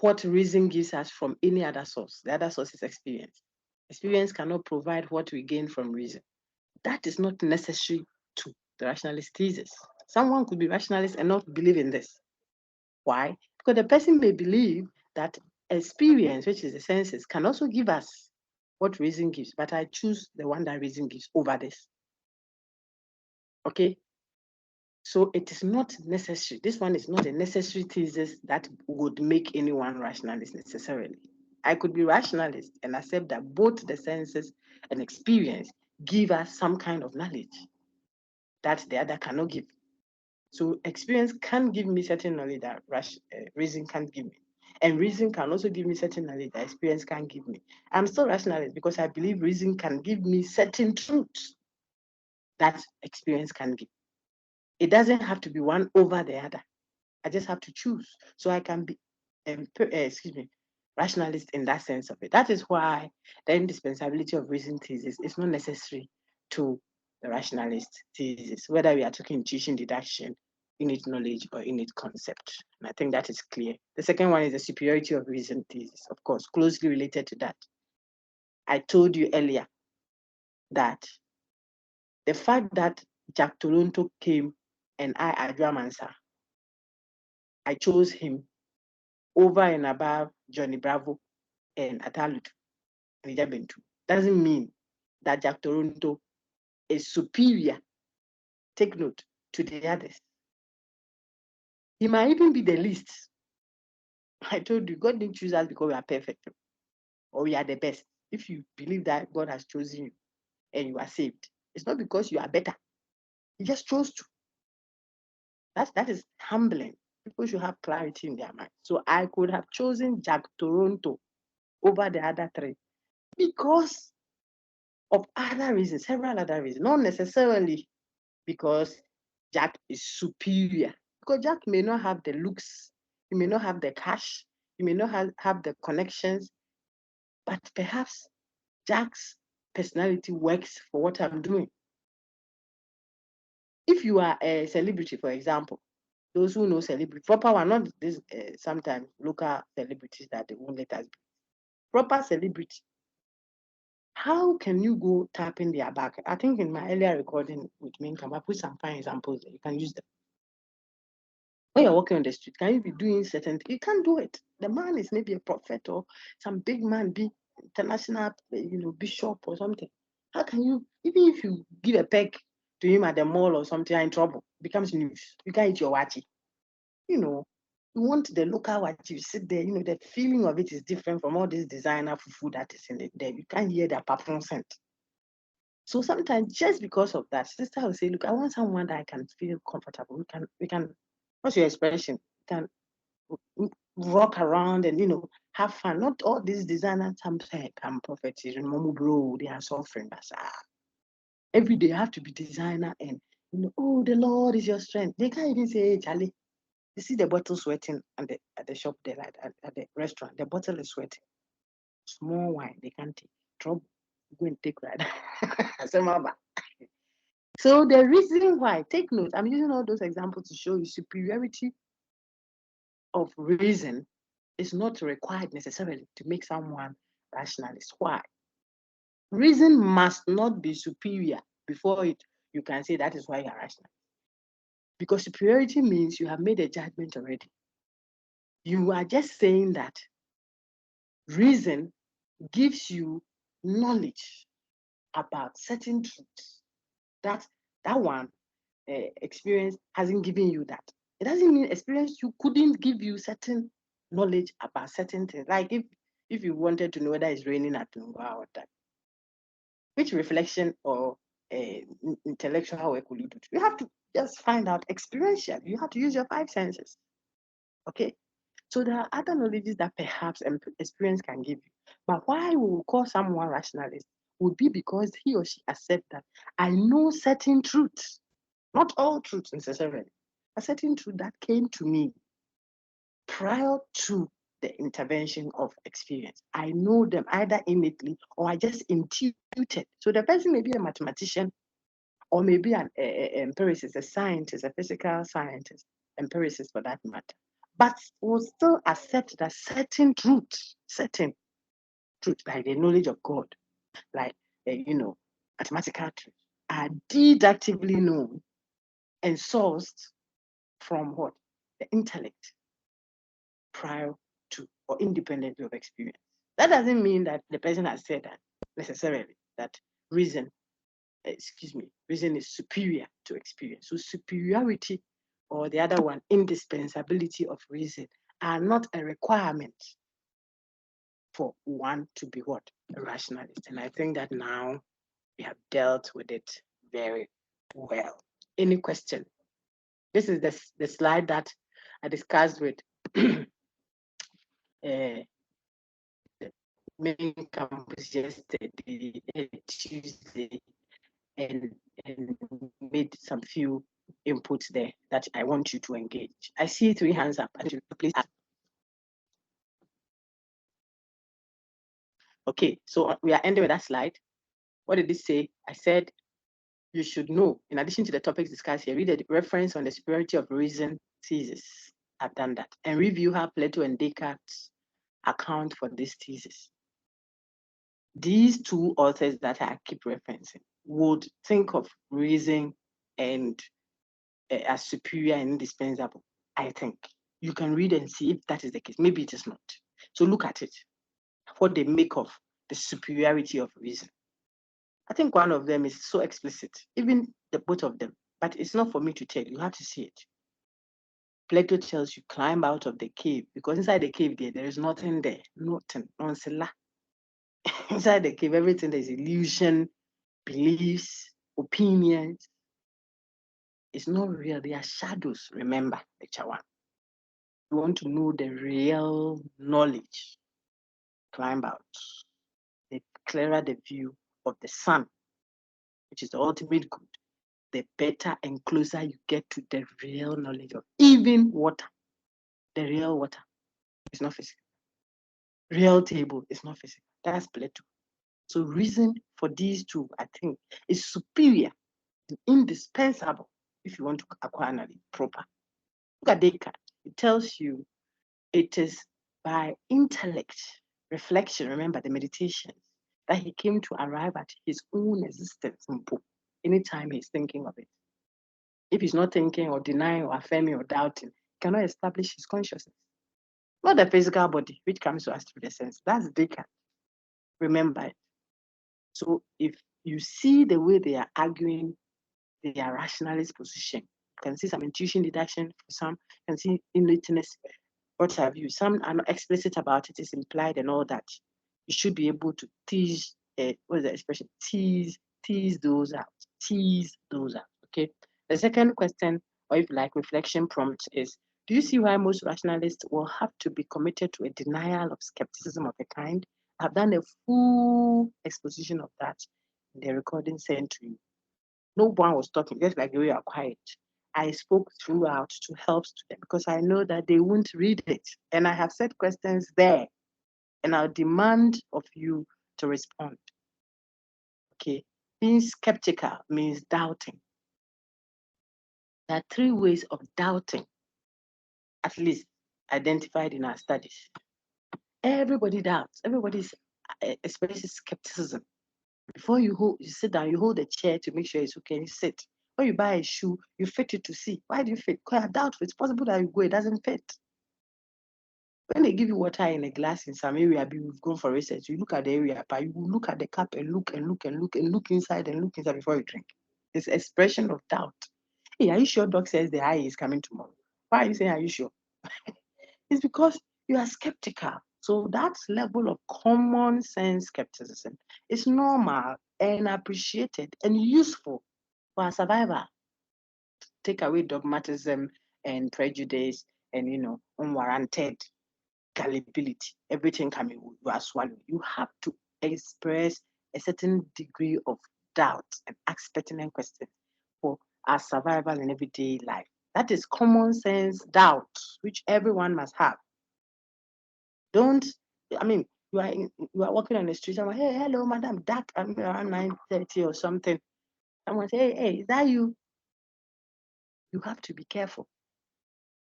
Speaker 1: what reason gives us from any other source. The other source is experience. Experience cannot provide what we gain from reason. That is not necessary to the rationalist thesis. Someone could be rationalist and not believe in this. Why? Because the person may believe that experience, which is the senses, can also give us what reason gives, but I choose the one that reason gives over this. Okay? So it is not necessary. This one is not a necessary thesis that would make anyone rationalist necessarily. I could be rationalist and accept that both the senses and experience give us some kind of knowledge that the other cannot give. So experience can give me certain knowledge that reason can't give me. And reason can also give me certain knowledge that experience can't give me. I'm still rationalist because I believe reason can give me certain truths that experience can give. It doesn't have to be one over the other. I just have to choose. So I can be, rationalist in that sense of it. That is why the indispensability of reason thesis is not necessary to the rationalist thesis, whether we are talking intuition, deduction, innate knowledge, or innate concept. And I think that is clear. The second one is the superiority of reason thesis, of course, closely related to that. I told you earlier that the fact that Jack Toronto came and Adwa Mansa, I chose him over and above Johnny Bravo and Atalut and Ijabentu. Doesn't mean that Jack Toronto is superior, take note, to the others. He might even be the least. I told you, God didn't choose us because we are perfect or we are the best. If you believe that God has chosen you and you are saved, it's not because you are better. He just chose to. That is humbling. People should have clarity in their mind. So I could have chosen Jack Toronto over the other 3 because of other reasons, several other reasons, not necessarily because Jack is superior. Because Jack may not have the looks, he may not have the cash, he may not have the connections, but perhaps Jack's personality works for what I'm doing. If you are a celebrity, for example, Those who know celebrity, proper one, not this sometimes local celebrities that they won't let us be. Proper celebrity. How can you go tapping their back? I think in my earlier recording with Minka, I put some fine examples there. You can use them. When you're walking on the street, can you be doing certain things? You can't do it. The man is maybe a prophet or some big man, be international, bishop or something. How can you, even if you give a peg to him at the mall or something, you're in trouble. It becomes news. You can't eat your wachi. You want the local wachi. You sit there, the feeling of it is different from all this designer food that is in it there. You can't hear the perfume scent. So sometimes just because of that, sister will say, look, I want someone that I can feel comfortable. We can, what's your expression? We can rock around and, have fun. Not all these designers, some prophets, bro, they are suffering. But every day have to be designer and, oh, the Lord is your strength. They can't even say, hey, Charlie, you see the bottle sweating at the shop there, at the restaurant. The bottle is sweating. Small wine, they can't take. Trouble. Go and take right. So the reason why, take note, I'm using all those examples to show you superiority of reason is not required necessarily to make someone rationalist. Why? Reason must not be superior before you can say that is why you are rational. Because superiority means you have made a judgment already. You are just saying that reason gives you knowledge about certain truths. That one experience hasn't given you that. It doesn't mean experience you couldn't give you certain knowledge about certain things. Like if you wanted to know whether it's raining at Tungwa or that, which reflection or intellectual work will you do? You have to just find out experiential. You have to use your 5 senses. Okay? So there are other knowledges that perhaps experience can give you. But why we will call someone rationalist would be because he or she accepts that I know certain truths, not all truths necessarily, a certain truth that came to me prior to the intervention of experience. I know them either innately or I just intuited. So the person may be a mathematician or maybe an empiricist, a scientist, a physical scientist, empiricist for that matter, but will still accept that certain truth, like the knowledge of God, like, mathematical truth, are deductively known and sourced from what? The intellect prior to or independently of experience. That doesn't mean that the person has said that necessarily, that reason is superior to experience. So superiority or the other one, indispensability of reason are not a requirement for one to be what? A rationalist. And I think that now we have dealt with it very well. Any question? This is the slide that I discussed with main campus yesterday, Tuesday, and made some few inputs there that I want you to engage. I see 3 hands up. Please ask. Okay, so we are ending with that slide. What did it say? I said you should know, in addition to the topics discussed here, read the reference on the superiority of reason thesis. I've done that. And review how Plato and Descartes account for this thesis. These 2 authors that I keep referencing would think of reason and as superior and indispensable. I think you can read and see if that is the case. Maybe it is not. So look at it, what they make of the superiority of reason. I think one of them is so explicit, even the both of them, but it's not for me to tell you. You have to see it. Plato tells you climb out of the cave, because inside the cave there is nothing there, nothing, nonsense. Inside the cave, everything is illusion, beliefs, opinions. It's not real. They are shadows. Remember, lecture 1. You want to know the real knowledge, climb out. The clearer the view of the sun, which is the ultimate good, the better and closer you get to the real knowledge of even water. The real water is not physical. Real table is not physical. That's Plato. So reason for these 2, I think, is superior and indispensable if you want to acquire knowledge proper. Look at Descartes. It tells you it is by intellect, reflection, remember the meditations, that he came to arrive at his own existence anytime he's thinking of it. If he's not thinking or denying or affirming or doubting, he cannot establish his consciousness. Not the physical body, which comes to us through the sense. That's Descartes. Remember it. So if you see the way they are arguing their rationalist position, you can see some intuition deduction for some, you can see innateness, what have you. Some are not explicit about it, it's implied and all that. You should be able to tease, what is the expression? Tease those out. Tease those out. Okay. The second question, or if you like reflection prompt, is do you see why most rationalists will have to be committed to a denial of skepticism of a kind? I've done a full exposition of that in the recording sent to you. No one was talking, just like we are quiet. I spoke throughout to help students because I know that they won't read it. And I have set questions there. And I'll demand of you to respond. Okay. Being skeptical means doubting. There are 3 ways of doubting, at least identified in our studies. Everybody doubts. Everybody expresses skepticism. Before you sit down, you hold a chair to make sure it's okay, and you sit. When you buy a shoe, you fit it to see. Why do you fit? Because I doubt it's possible that you go, it doesn't fit. When they give you water in a glass in some area, we've gone for research, you look at the area, but you will look at the cup and look inside before you drink. It's expression of doubt. Hey, are you sure doc says the eye is coming tomorrow? Why are you saying, are you sure? It's because you are skeptical. So that level of common sense skepticism is normal and appreciated and useful for our survival. Take away dogmatism and prejudice and unwarranted gullibility. Everything can be you are swallowed. You have to express a certain degree of doubt and ask pertinent questions for our survival in everyday life. That is common sense doubt, which everyone must have. You are walking on the street, someone, hey, hello, madam, dark, around 9:30 or something. Someone say, hey, is that you? You have to be careful.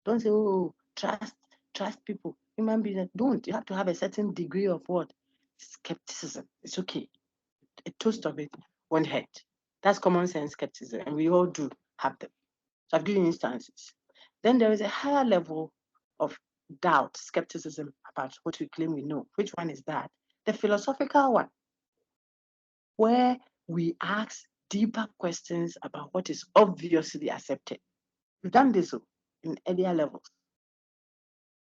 Speaker 1: Don't say, oh, trust people. Human beings, don't. You have to have a certain degree of what? Skepticism. It's okay. A toast of it won't hurt. That's common sense skepticism, and we all do have them. So I've given instances. Then there is a higher level of doubt, skepticism about what we claim we know. Which one is that? The philosophical one, where we ask deeper questions about what is obviously accepted. We've done this in earlier levels.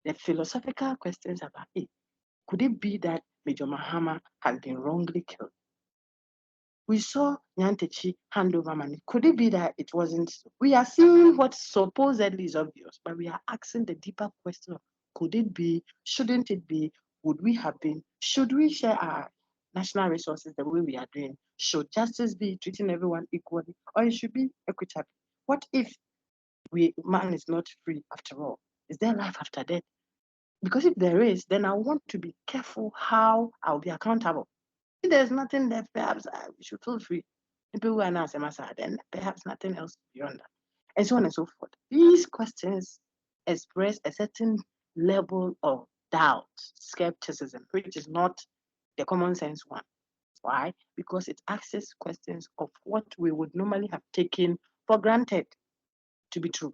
Speaker 1: The philosophical questions about it. Could it be that Major Mahama has been wrongly killed? We saw Nyantechi hand over money. Could it be that it wasn't? We are seeing what supposedly is obvious, but we are asking the deeper question of could it be? Shouldn't it be? Would we have been? Should we share our national resources the way we are doing? Should justice be treating everyone equally, or it should be equitable? What if man is not free after all? Is there life after death? Because if there is, then I want to be careful how I'll be accountable. If there's nothing left, perhaps we should feel free. People who are now then perhaps nothing else beyond that. And so on and so forth. These questions express a certain level of doubt, skepticism, which is not the common sense one. Why? Because it asks questions of what we would normally have taken for granted to be true.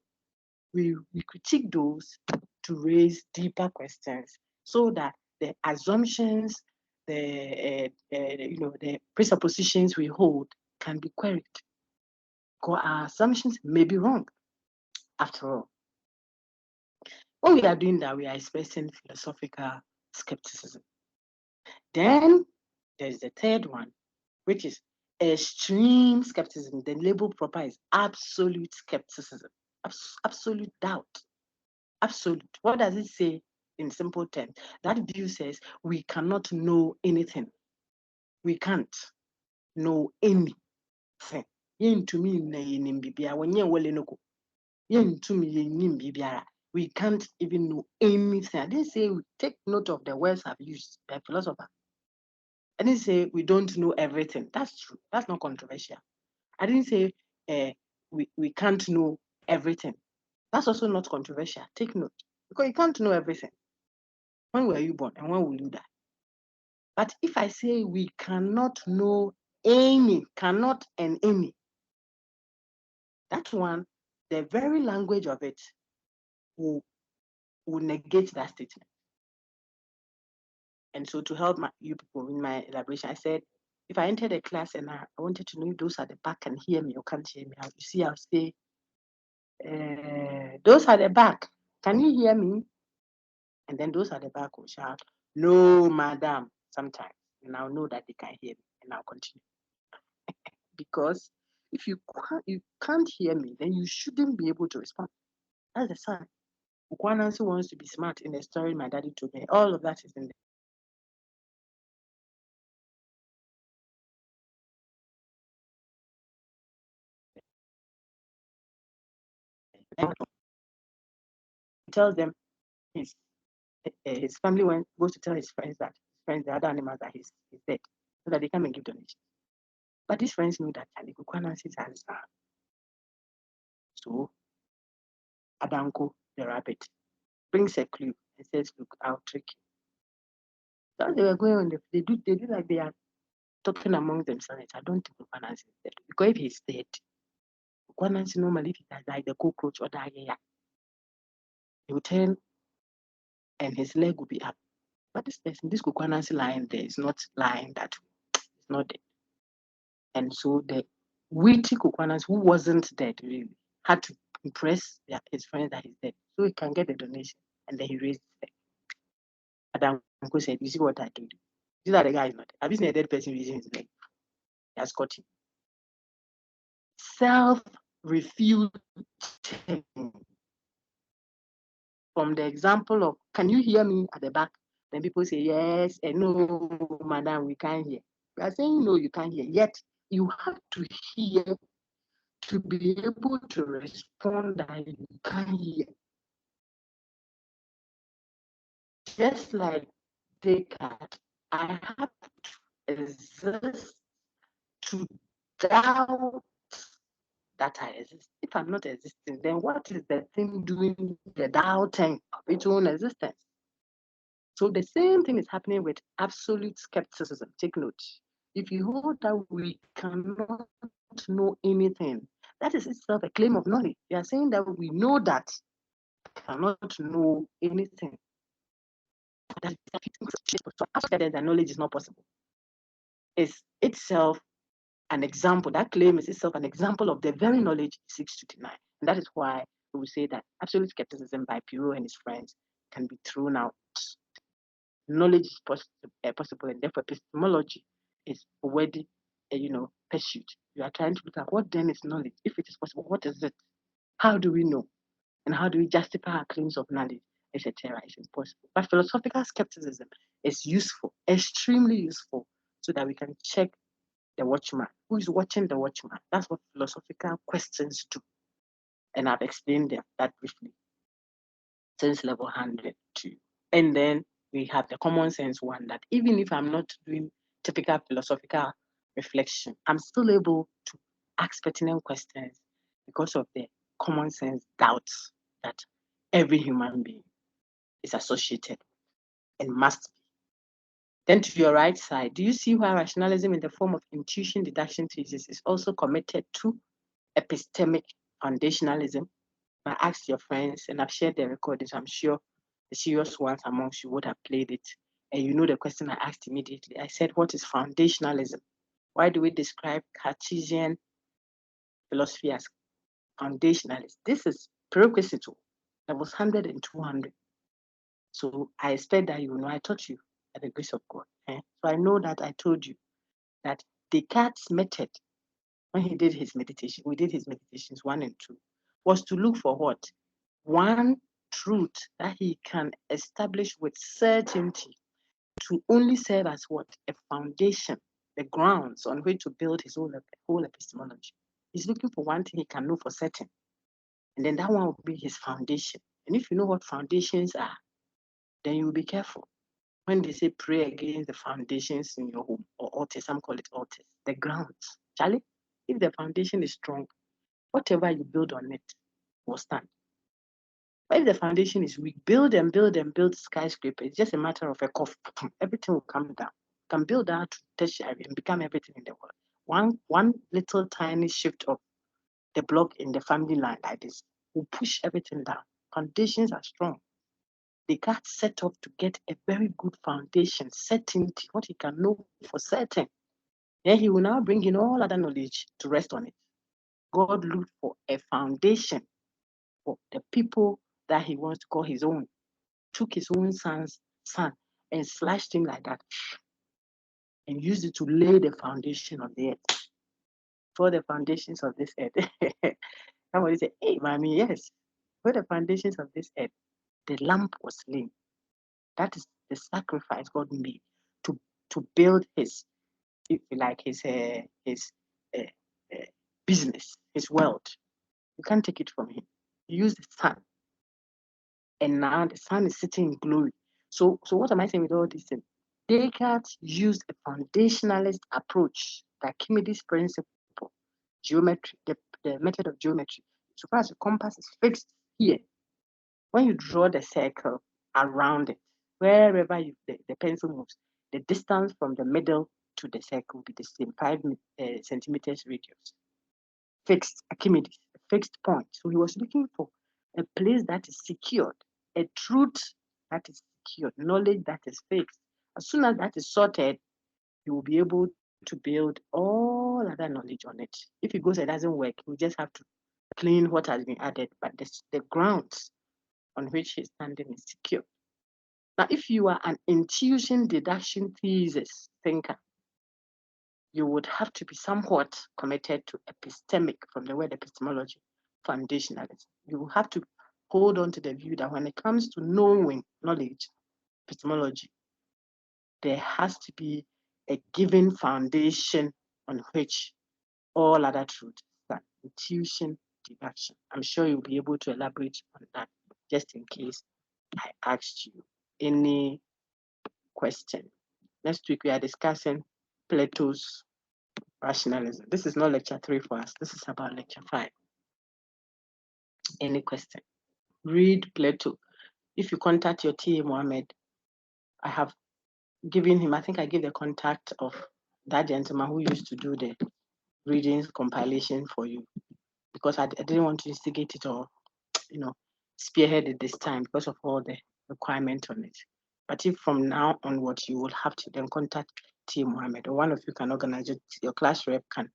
Speaker 1: We critique those to raise deeper questions so that the assumptions, the presuppositions we hold can be queried. Because our assumptions may be wrong, after all. When we are doing that, we are expressing philosophical skepticism. Then there's the third one, which is extreme skepticism. The label proper is absolute skepticism, absolute doubt. Absolute. What does it say in simple terms? That view says we cannot know anything. We can't know anything. We can't even know anything. I didn't say we take note of the words I've used by philosopher. I didn't say we don't know everything. That's true. That's not controversial. I didn't say we can't know everything. That's also not controversial. Take note. Because you can't know everything. When were you born and when will you die? But if I say we cannot know any, cannot and any, that one, the very language of it will negate that statement. And so to help you people in my elaboration, I said, if I entered a class and I wanted to know if those at the back can hear me or can't hear me, you see, I'll say, those at the back, can you hear me? And then those at the back will shout, no, madam, sometimes. And I'll know that they can hear me and I'll continue. Because if you can't hear me, then you shouldn't be able to respond. That's the sign. Ukwanansi wants to be smart in the story my daddy told me. All of that is in there. He tells them his family goes to tell his friends, the other animals, that he's dead, so that they come and give donations. But these friends knew that Charlie Ukwanansi is answer. So Adanko, the rabbit, brings a clue and says, look, I'll trick you. So they were going on, they do like they are talking among themselves. I don't think Ukwanansi is dead. Because if he's dead, Ukwanansi normally, if he dies like the cockroach or the agaya, he will turn and his leg will be up. But this person, this Ukwanansi lying there is not lying that way. It's not dead. And so the witty Ukwanansi, who wasn't dead really, had to impress his friends that he's dead so he can get the donation. And then he raised his leg. Adanko said, you see what I told you? You see that the guy is not dead. Have you seen a dead person raising his leg? He has caught him. Self-refuting. From the example of, can you hear me at the back? Then people say, yes, and no, madam, we can't hear. We are saying, no, you can't hear. Yet, you have to hear to be able to respond that you can't hear. Just like Descartes, I have to exist to doubt that I exist. If I'm not existing, then what is the thing doing the doubting of its own existence? So the same thing is happening with absolute skepticism. Take note. If you hold that we cannot know anything, that is itself a claim of knowledge. You are saying that we know that we cannot know anything. That the knowledge is not possible. Is itself an example. That claim is itself an example of the very knowledge it seeks to deny. And that is why we will say that absolute skepticism by Pirot and his friends can be thrown out. Knowledge is possible, and therefore epistemology is already, pursued. You are trying to look at what then is knowledge. If it is possible, what is it? How do we know? And how do we justify our claims of knowledge, etc.? It's impossible. But philosophical skepticism is useful, extremely useful, so that we can check the watchman. Who is watching the watchman? That's what philosophical questions do. And I've explained that briefly since level 102. And then we have the common sense one, that even if I'm not doing typical philosophical reflection, I'm still able to ask pertinent questions because of the common sense doubts that every human being is associated and must be. Then to your right side, do you see why rationalism in the form of intuition, deduction, thesis is also committed to epistemic foundationalism? I asked your friends, and I've shared the recordings. I'm sure the serious ones amongst you would have played it. And you know the question I asked immediately. I said, what is foundationalism? Why do we describe Cartesian philosophy as foundationalist? This is prerequisite. That was 100 and 200. So I expect that you know I taught you by the grace of God. So I know that I told you that Descartes' method, when he did his meditation, we did his meditations 1 and 2, was to look for what? One truth that he can establish with certainty to only serve as what? A foundation, the grounds on which to build his whole epistemology. He's looking for one thing he can know for certain. And then that one will be his foundation. And if you know what foundations are, then you will be careful. When they say pray against the foundations in your home, or altars, some call it altars, the grounds. Charlie, if the foundation is strong, whatever you build on it will stand. But if the foundation is weak, build and build and build skyscraper. It's just a matter of a cough. Everything will come down. You can build out to tertiary and become everything in the world. One little tiny shift of the block in the family line like this will push everything down. Foundations are strong. They got set up to get a very good foundation, certainty, what he can know for certain. Then he will now bring in all other knowledge to rest on it. God looked for a foundation for the people that he wants to call his own. Took his own son and slashed him like that and used it to lay the foundation of the earth. For the foundations of this earth. Somebody say, hey, mommy, yes. For the foundations of this earth, the lamb was slain. That is the sacrifice God made to build his, if you like, his business, his wealth. You can't take it from him. He used the sun, and now the sun is sitting in glory. So what am I saying with all this thing? Descartes used a foundationalist approach, the Archimedes principle, geometry, the method of geometry. So far as the compass is fixed here, when you draw the circle around it, wherever the pencil moves, the distance from the middle to the circle will be the same, 5 centimeters radius. Fixed, Archimedes, a fixed point. So he was looking for a place that is secured, a truth that is secured, knowledge that is fixed. As soon as that is sorted, you will be able to build all other knowledge on it. If it goes and doesn't work, you just have to clean what has been added, but the grounds on which he's standing is secure. Now, if you are an intuition deduction thesis thinker, you would have to be somewhat committed to epistemic, from the word epistemology, foundationalism. You will have to hold on to the view that when it comes to knowing knowledge, epistemology, there has to be a given foundation on which all other truths stand. Intuition, deduction. I'm sure you'll be able to elaborate on that, just in case I asked you any question. Next week we are discussing Plato's Rationalism. This is not lecture 3 for us. This is about lecture 5. Any question? Read Plato. If you contact your TA Mohammed, I have given him, I think I gave the contact of that gentleman who used to do the readings compilation for you, because I didn't want to instigate it or, spearhead it this time because of all the requirement on it. But if from now onwards you will have to then contact T. Mohammed, or one of you can organize it, your class rep can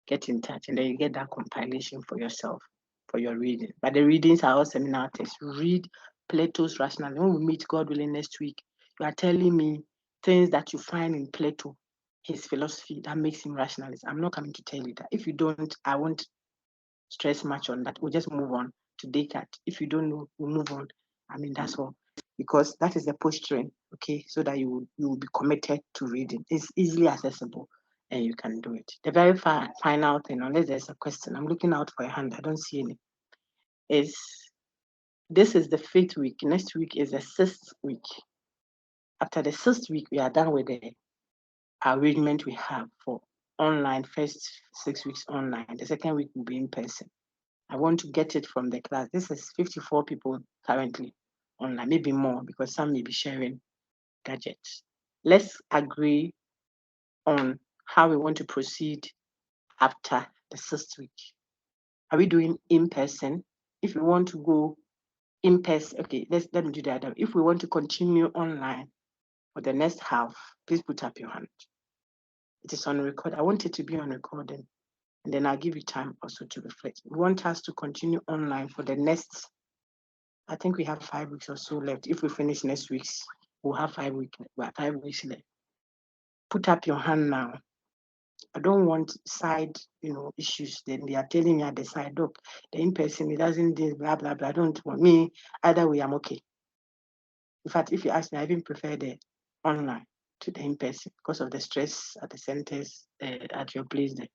Speaker 1: get in touch, and then you get that compilation for yourself for your reading. But the readings are all seminar texts. Read Plato's Rationalism. When we meet, God willing, next week, you are telling me things that you find in Plato, his philosophy, that makes him rationalist. I'm not coming to tell you that. If you don't, I won't stress much on that. We'll just move on to Descartes. If you don't know, we'll move on. I mean, that's all. Because that is the posturing, okay, so that you will be committed to reading. It's easily accessible and you can do it. The very final thing, unless there's a question, I'm looking out for a hand, I don't see any, is this is the 5th week. Next week is the 6th week. After the 6th week, we are done with the arrangement we have for online, first 6 weeks online. The second week will be in person. I want to get it from the class. This is 54 people currently online, maybe more, because some may be sharing gadgets. Let's agree on how we want to proceed after the 6th week. Are we doing in person? If we want to go in person, okay, let me do the other. If we want to continue online for the next half, please put up your hand. It is on record. I want it to be on recording, and then I'll give you time also to reflect. We want us to continue online for the next, I think we have 5 weeks or so left. If we finish next week, we'll have 5 weeks left. Put up your hand now. I don't want side, issues. Then they are telling me at the side, look, the in-person, it doesn't do blah, blah, blah. I don't want me. Either way, I'm okay. In fact, if you ask me, I even prefer the online to the in-person because of the stress at the centers, at your place there.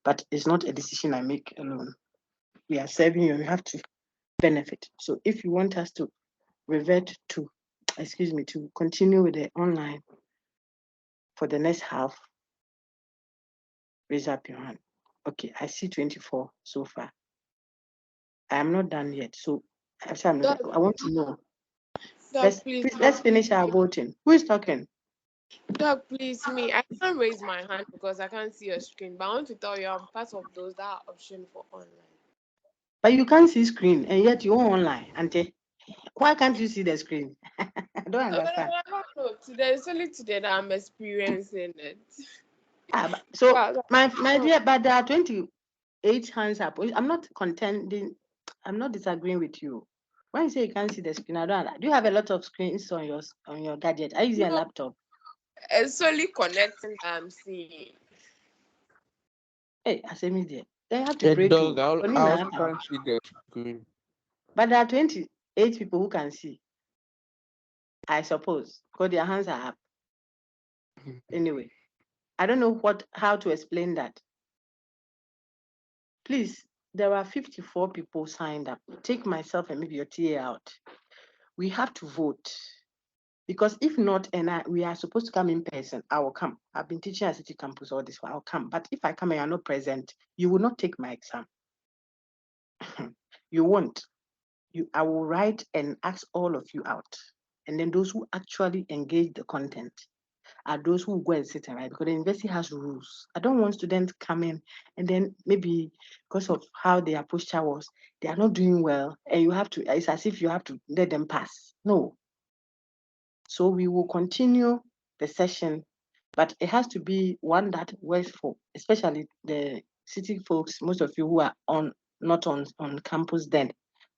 Speaker 1: But it's not a decision I make alone. We are serving you, we have to benefit. So if you want us to to continue with the online for the next half, raise up your hand. Okay, I see 24 so far. I am not done yet. So I want to know.
Speaker 15: Please,
Speaker 1: Let's finish our voting. Who is talking?
Speaker 15: Doc, please, me. I can't raise my hand because I can't see your screen. But I want to tell you, I'm part of those that are option for online.
Speaker 1: But you can't see screen, and yet you're online, Auntie. Why can't you see the screen? I don't understand.
Speaker 15: I don't know. Today, it's only today that I'm experiencing it.
Speaker 1: So, my dear, but there are 28 hands up. I'm not contending. I'm not disagreeing with you. When you say you can't see the screen, I don't. Do you have a lot of screens on your gadget? Are you using a laptop?
Speaker 15: It's only connecting that I'm seeing.
Speaker 1: Hey, I say me there. They have to pray too.
Speaker 16: I can't see the screen.
Speaker 1: But there are 28 people who can see, I suppose, because their hands are up. Anyway, I don't know how to explain that. Please, there are 54 people signed up. Take myself and maybe your TA out. We have to vote. Because if not, we are supposed to come in person, I will come. I've been teaching at City Campus all this while, I'll come. But if I come and you're not present, you will not take my exam. You won't. I will write and ask all of you out. And then those who actually engage the content are those who go and sit and write, because the university has rules. I don't want students come in and then maybe because of how their posture was, they are not doing well, and it's as if you have to let them pass. No. So we will continue the session, but it has to be one that works for, especially the city folks, most of you who are not on campus then,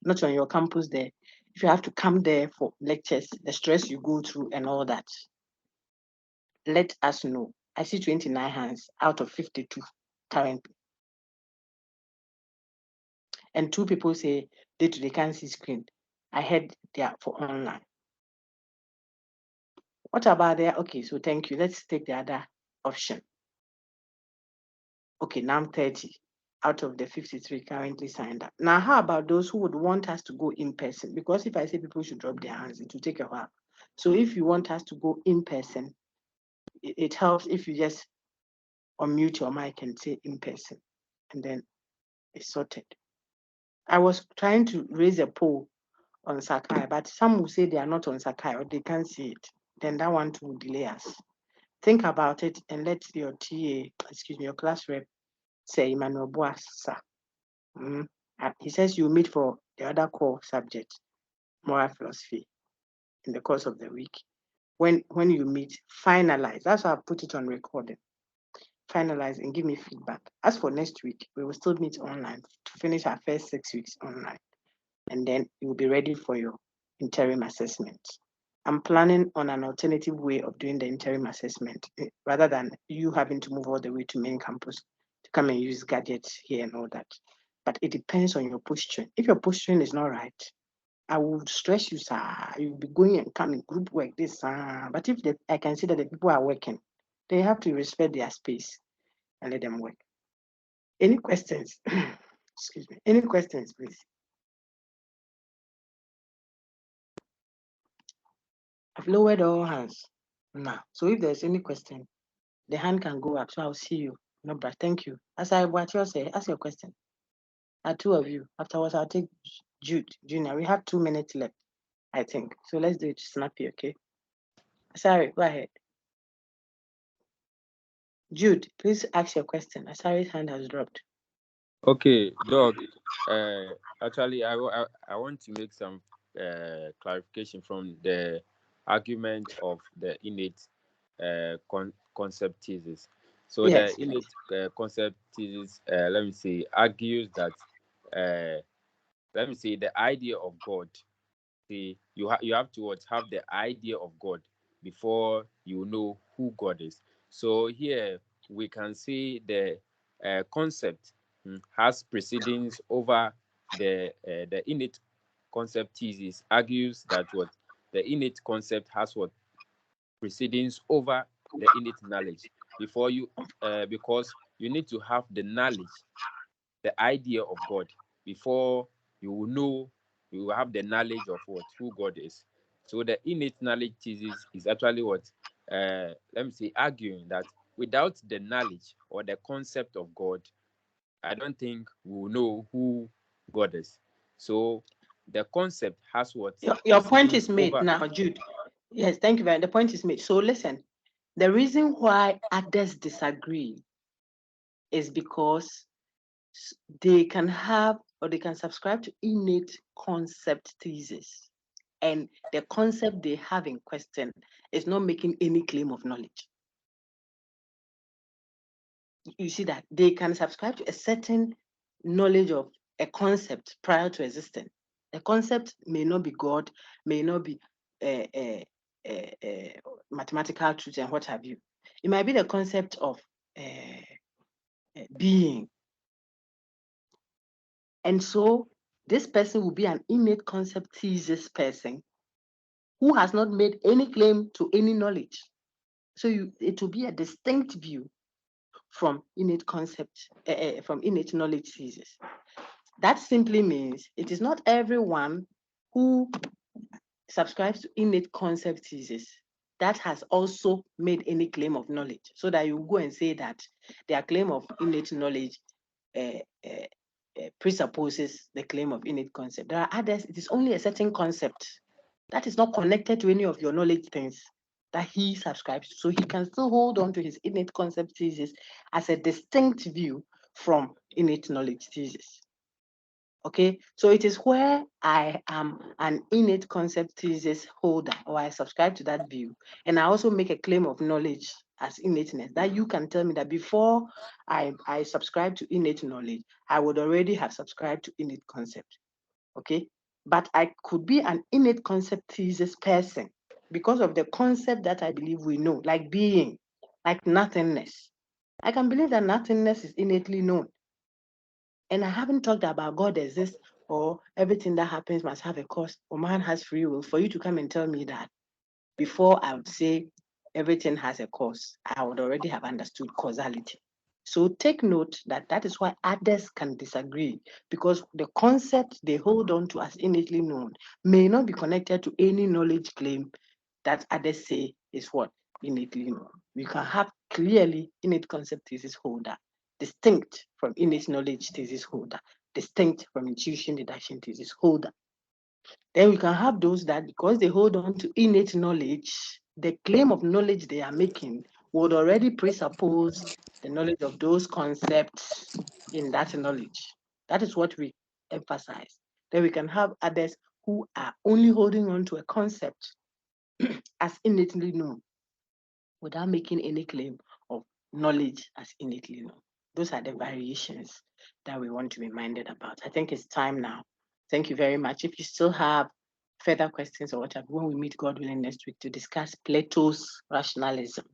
Speaker 1: not on your campus there. If you have to come there for lectures, the stress you go through and all that, let us know. I see 29 hands out of 52 currently. And 2 people say they can't see screen. I heard they are for online. What about there? Okay, so thank you. Let's take the other option. Okay, now I'm 30 out of the 53 currently signed up. Now, how about those who would want us to go in person? Because if I say people should drop their hands, it will take a while. So if you want us to go in person, it helps if you just unmute your mic and say in person, and then it's sorted. I was trying to raise a poll on Sakai, but some will say they are not on Sakai or they can't see it. Then that one will delay us. Think about it and let your your class rep say Emmanuel Boassa. He says you meet for the other core subject, moral philosophy, in the course of the week. When you meet, finalize. That's why I put it on recording. Finalize and give me feedback. As for next week, we will still meet online to finish our first 6 weeks online. And then you will be ready for your interim assessment. I'm planning on an alternative way of doing the interim assessment rather than you having to move all the way to main campus to come and use gadgets here and all that. But it depends on your posturing. If your posturing is not right, I will stress you, sir. You'll be going and coming group work this. But if I can see that the people are working, they have to respect their space and let them work. Any questions? Excuse me. Any questions, please? I've lowered all hands now. So if there's any question, the hand can go up. So I'll see you. No, but thank you. As I watch you say, ask your question. 2 of you. Afterwards, I'll take Jude Junior. We have 2 minutes left, I think. So let's do it snappy, okay? Sorry, go ahead. Jude, please ask your question. Asari's hand has dropped.
Speaker 2: Okay, Doc. Actually, I want to make some clarification from the argument of the innate concept thesis. So
Speaker 1: yes.
Speaker 2: the innate concept thesis, let me say, argues that let me say the idea of God. See, you have to have the idea of God before you know who God is. So here we can see the concept has precedence over the innate concept thesis. Argues that what the innate concept has what precedence over the innate knowledge before you because you need to have the knowledge, the idea of God before you will know, you will have the knowledge of what who God is. So the innate knowledge thesis is actually what let me say arguing that without the knowledge or the concept of God, I don't think we will know who God is. So the concept has what?
Speaker 1: Your point
Speaker 2: precedence
Speaker 1: is made
Speaker 2: over.
Speaker 1: now, Jude. Yes, thank you very much. The point is made. So listen, the reason why others disagree is because they can have or they can subscribe to innate concept thesis. And the concept they have in question is not making any claim of knowledge. You see that they can subscribe to a certain knowledge of a concept prior to existence. The concept may not be God, may not be mathematical truth and what have you. It might be the concept of being. And so this person will be an innate concept thesis person who has not made any claim to any knowledge. So it will be a distinct view from innate concept, from innate knowledge thesis. That simply means it is not everyone who subscribes to innate concept thesis that has also made any claim of knowledge, so that you go and say that their claim of innate knowledge presupposes the claim of innate concept. There are others, it is only a certain concept that is not connected to any of your knowledge things that he subscribes to. So he can still hold on to his innate concept thesis as a distinct view from innate knowledge thesis. Okay, so it is where I am an innate concept thesis holder, or I subscribe to that view, and I also make a claim of knowledge as innateness, that you can tell me that before I subscribe to innate knowledge, I would already have subscribed to innate concept. Okay, but I could be an innate concept thesis person because of the concept that I believe we know, like being, like nothingness. I can believe that nothingness is innately known. And I haven't talked about God exists or everything that happens must have a cause or man has free will. For you to come and tell me that before I would say everything has a cause, I would already have understood causality. So take note that that is why others can disagree, because the concept they hold on to as innately known may not be connected to any knowledge claim that others say is what? Innately known. We can have clearly innate concept thesis holder, distinct from innate knowledge thesis holder, distinct from intuition deduction thesis holder. Then we can have those that because they hold on to innate knowledge, the claim of knowledge they are making would already presuppose the knowledge of those concepts in that knowledge. That is what we emphasize. Then we can have others who are only holding on to a concept as innately known without making any claim of knowledge as innately known. Those are the variations that we want to be minded about. I think it's time now. Thank you very much. If you still have further questions or whatever, when we meet, God willing, next week to discuss Plato's rationalism,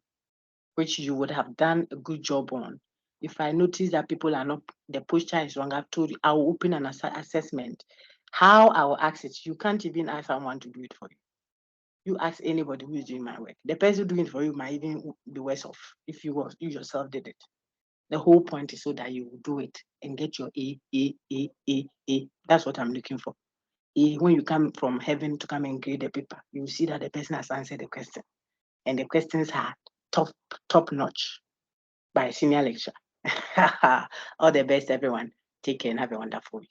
Speaker 1: which you would have done a good job on. If I notice that people are not, the posture is wrong, I've told you, I will open an assessment. How I will ask it, you can't even ask someone to do it for you. You ask anybody who is doing my work. The person doing it for you might even be worse off if you yourself did it. The whole point is so that you will do it and get your A. That's what I'm looking for. When you come from heaven to come and grade the paper, you will see that the person has answered the question. And the questions are top notch by a senior lecturer. All the best, everyone. Take care and have a wonderful week.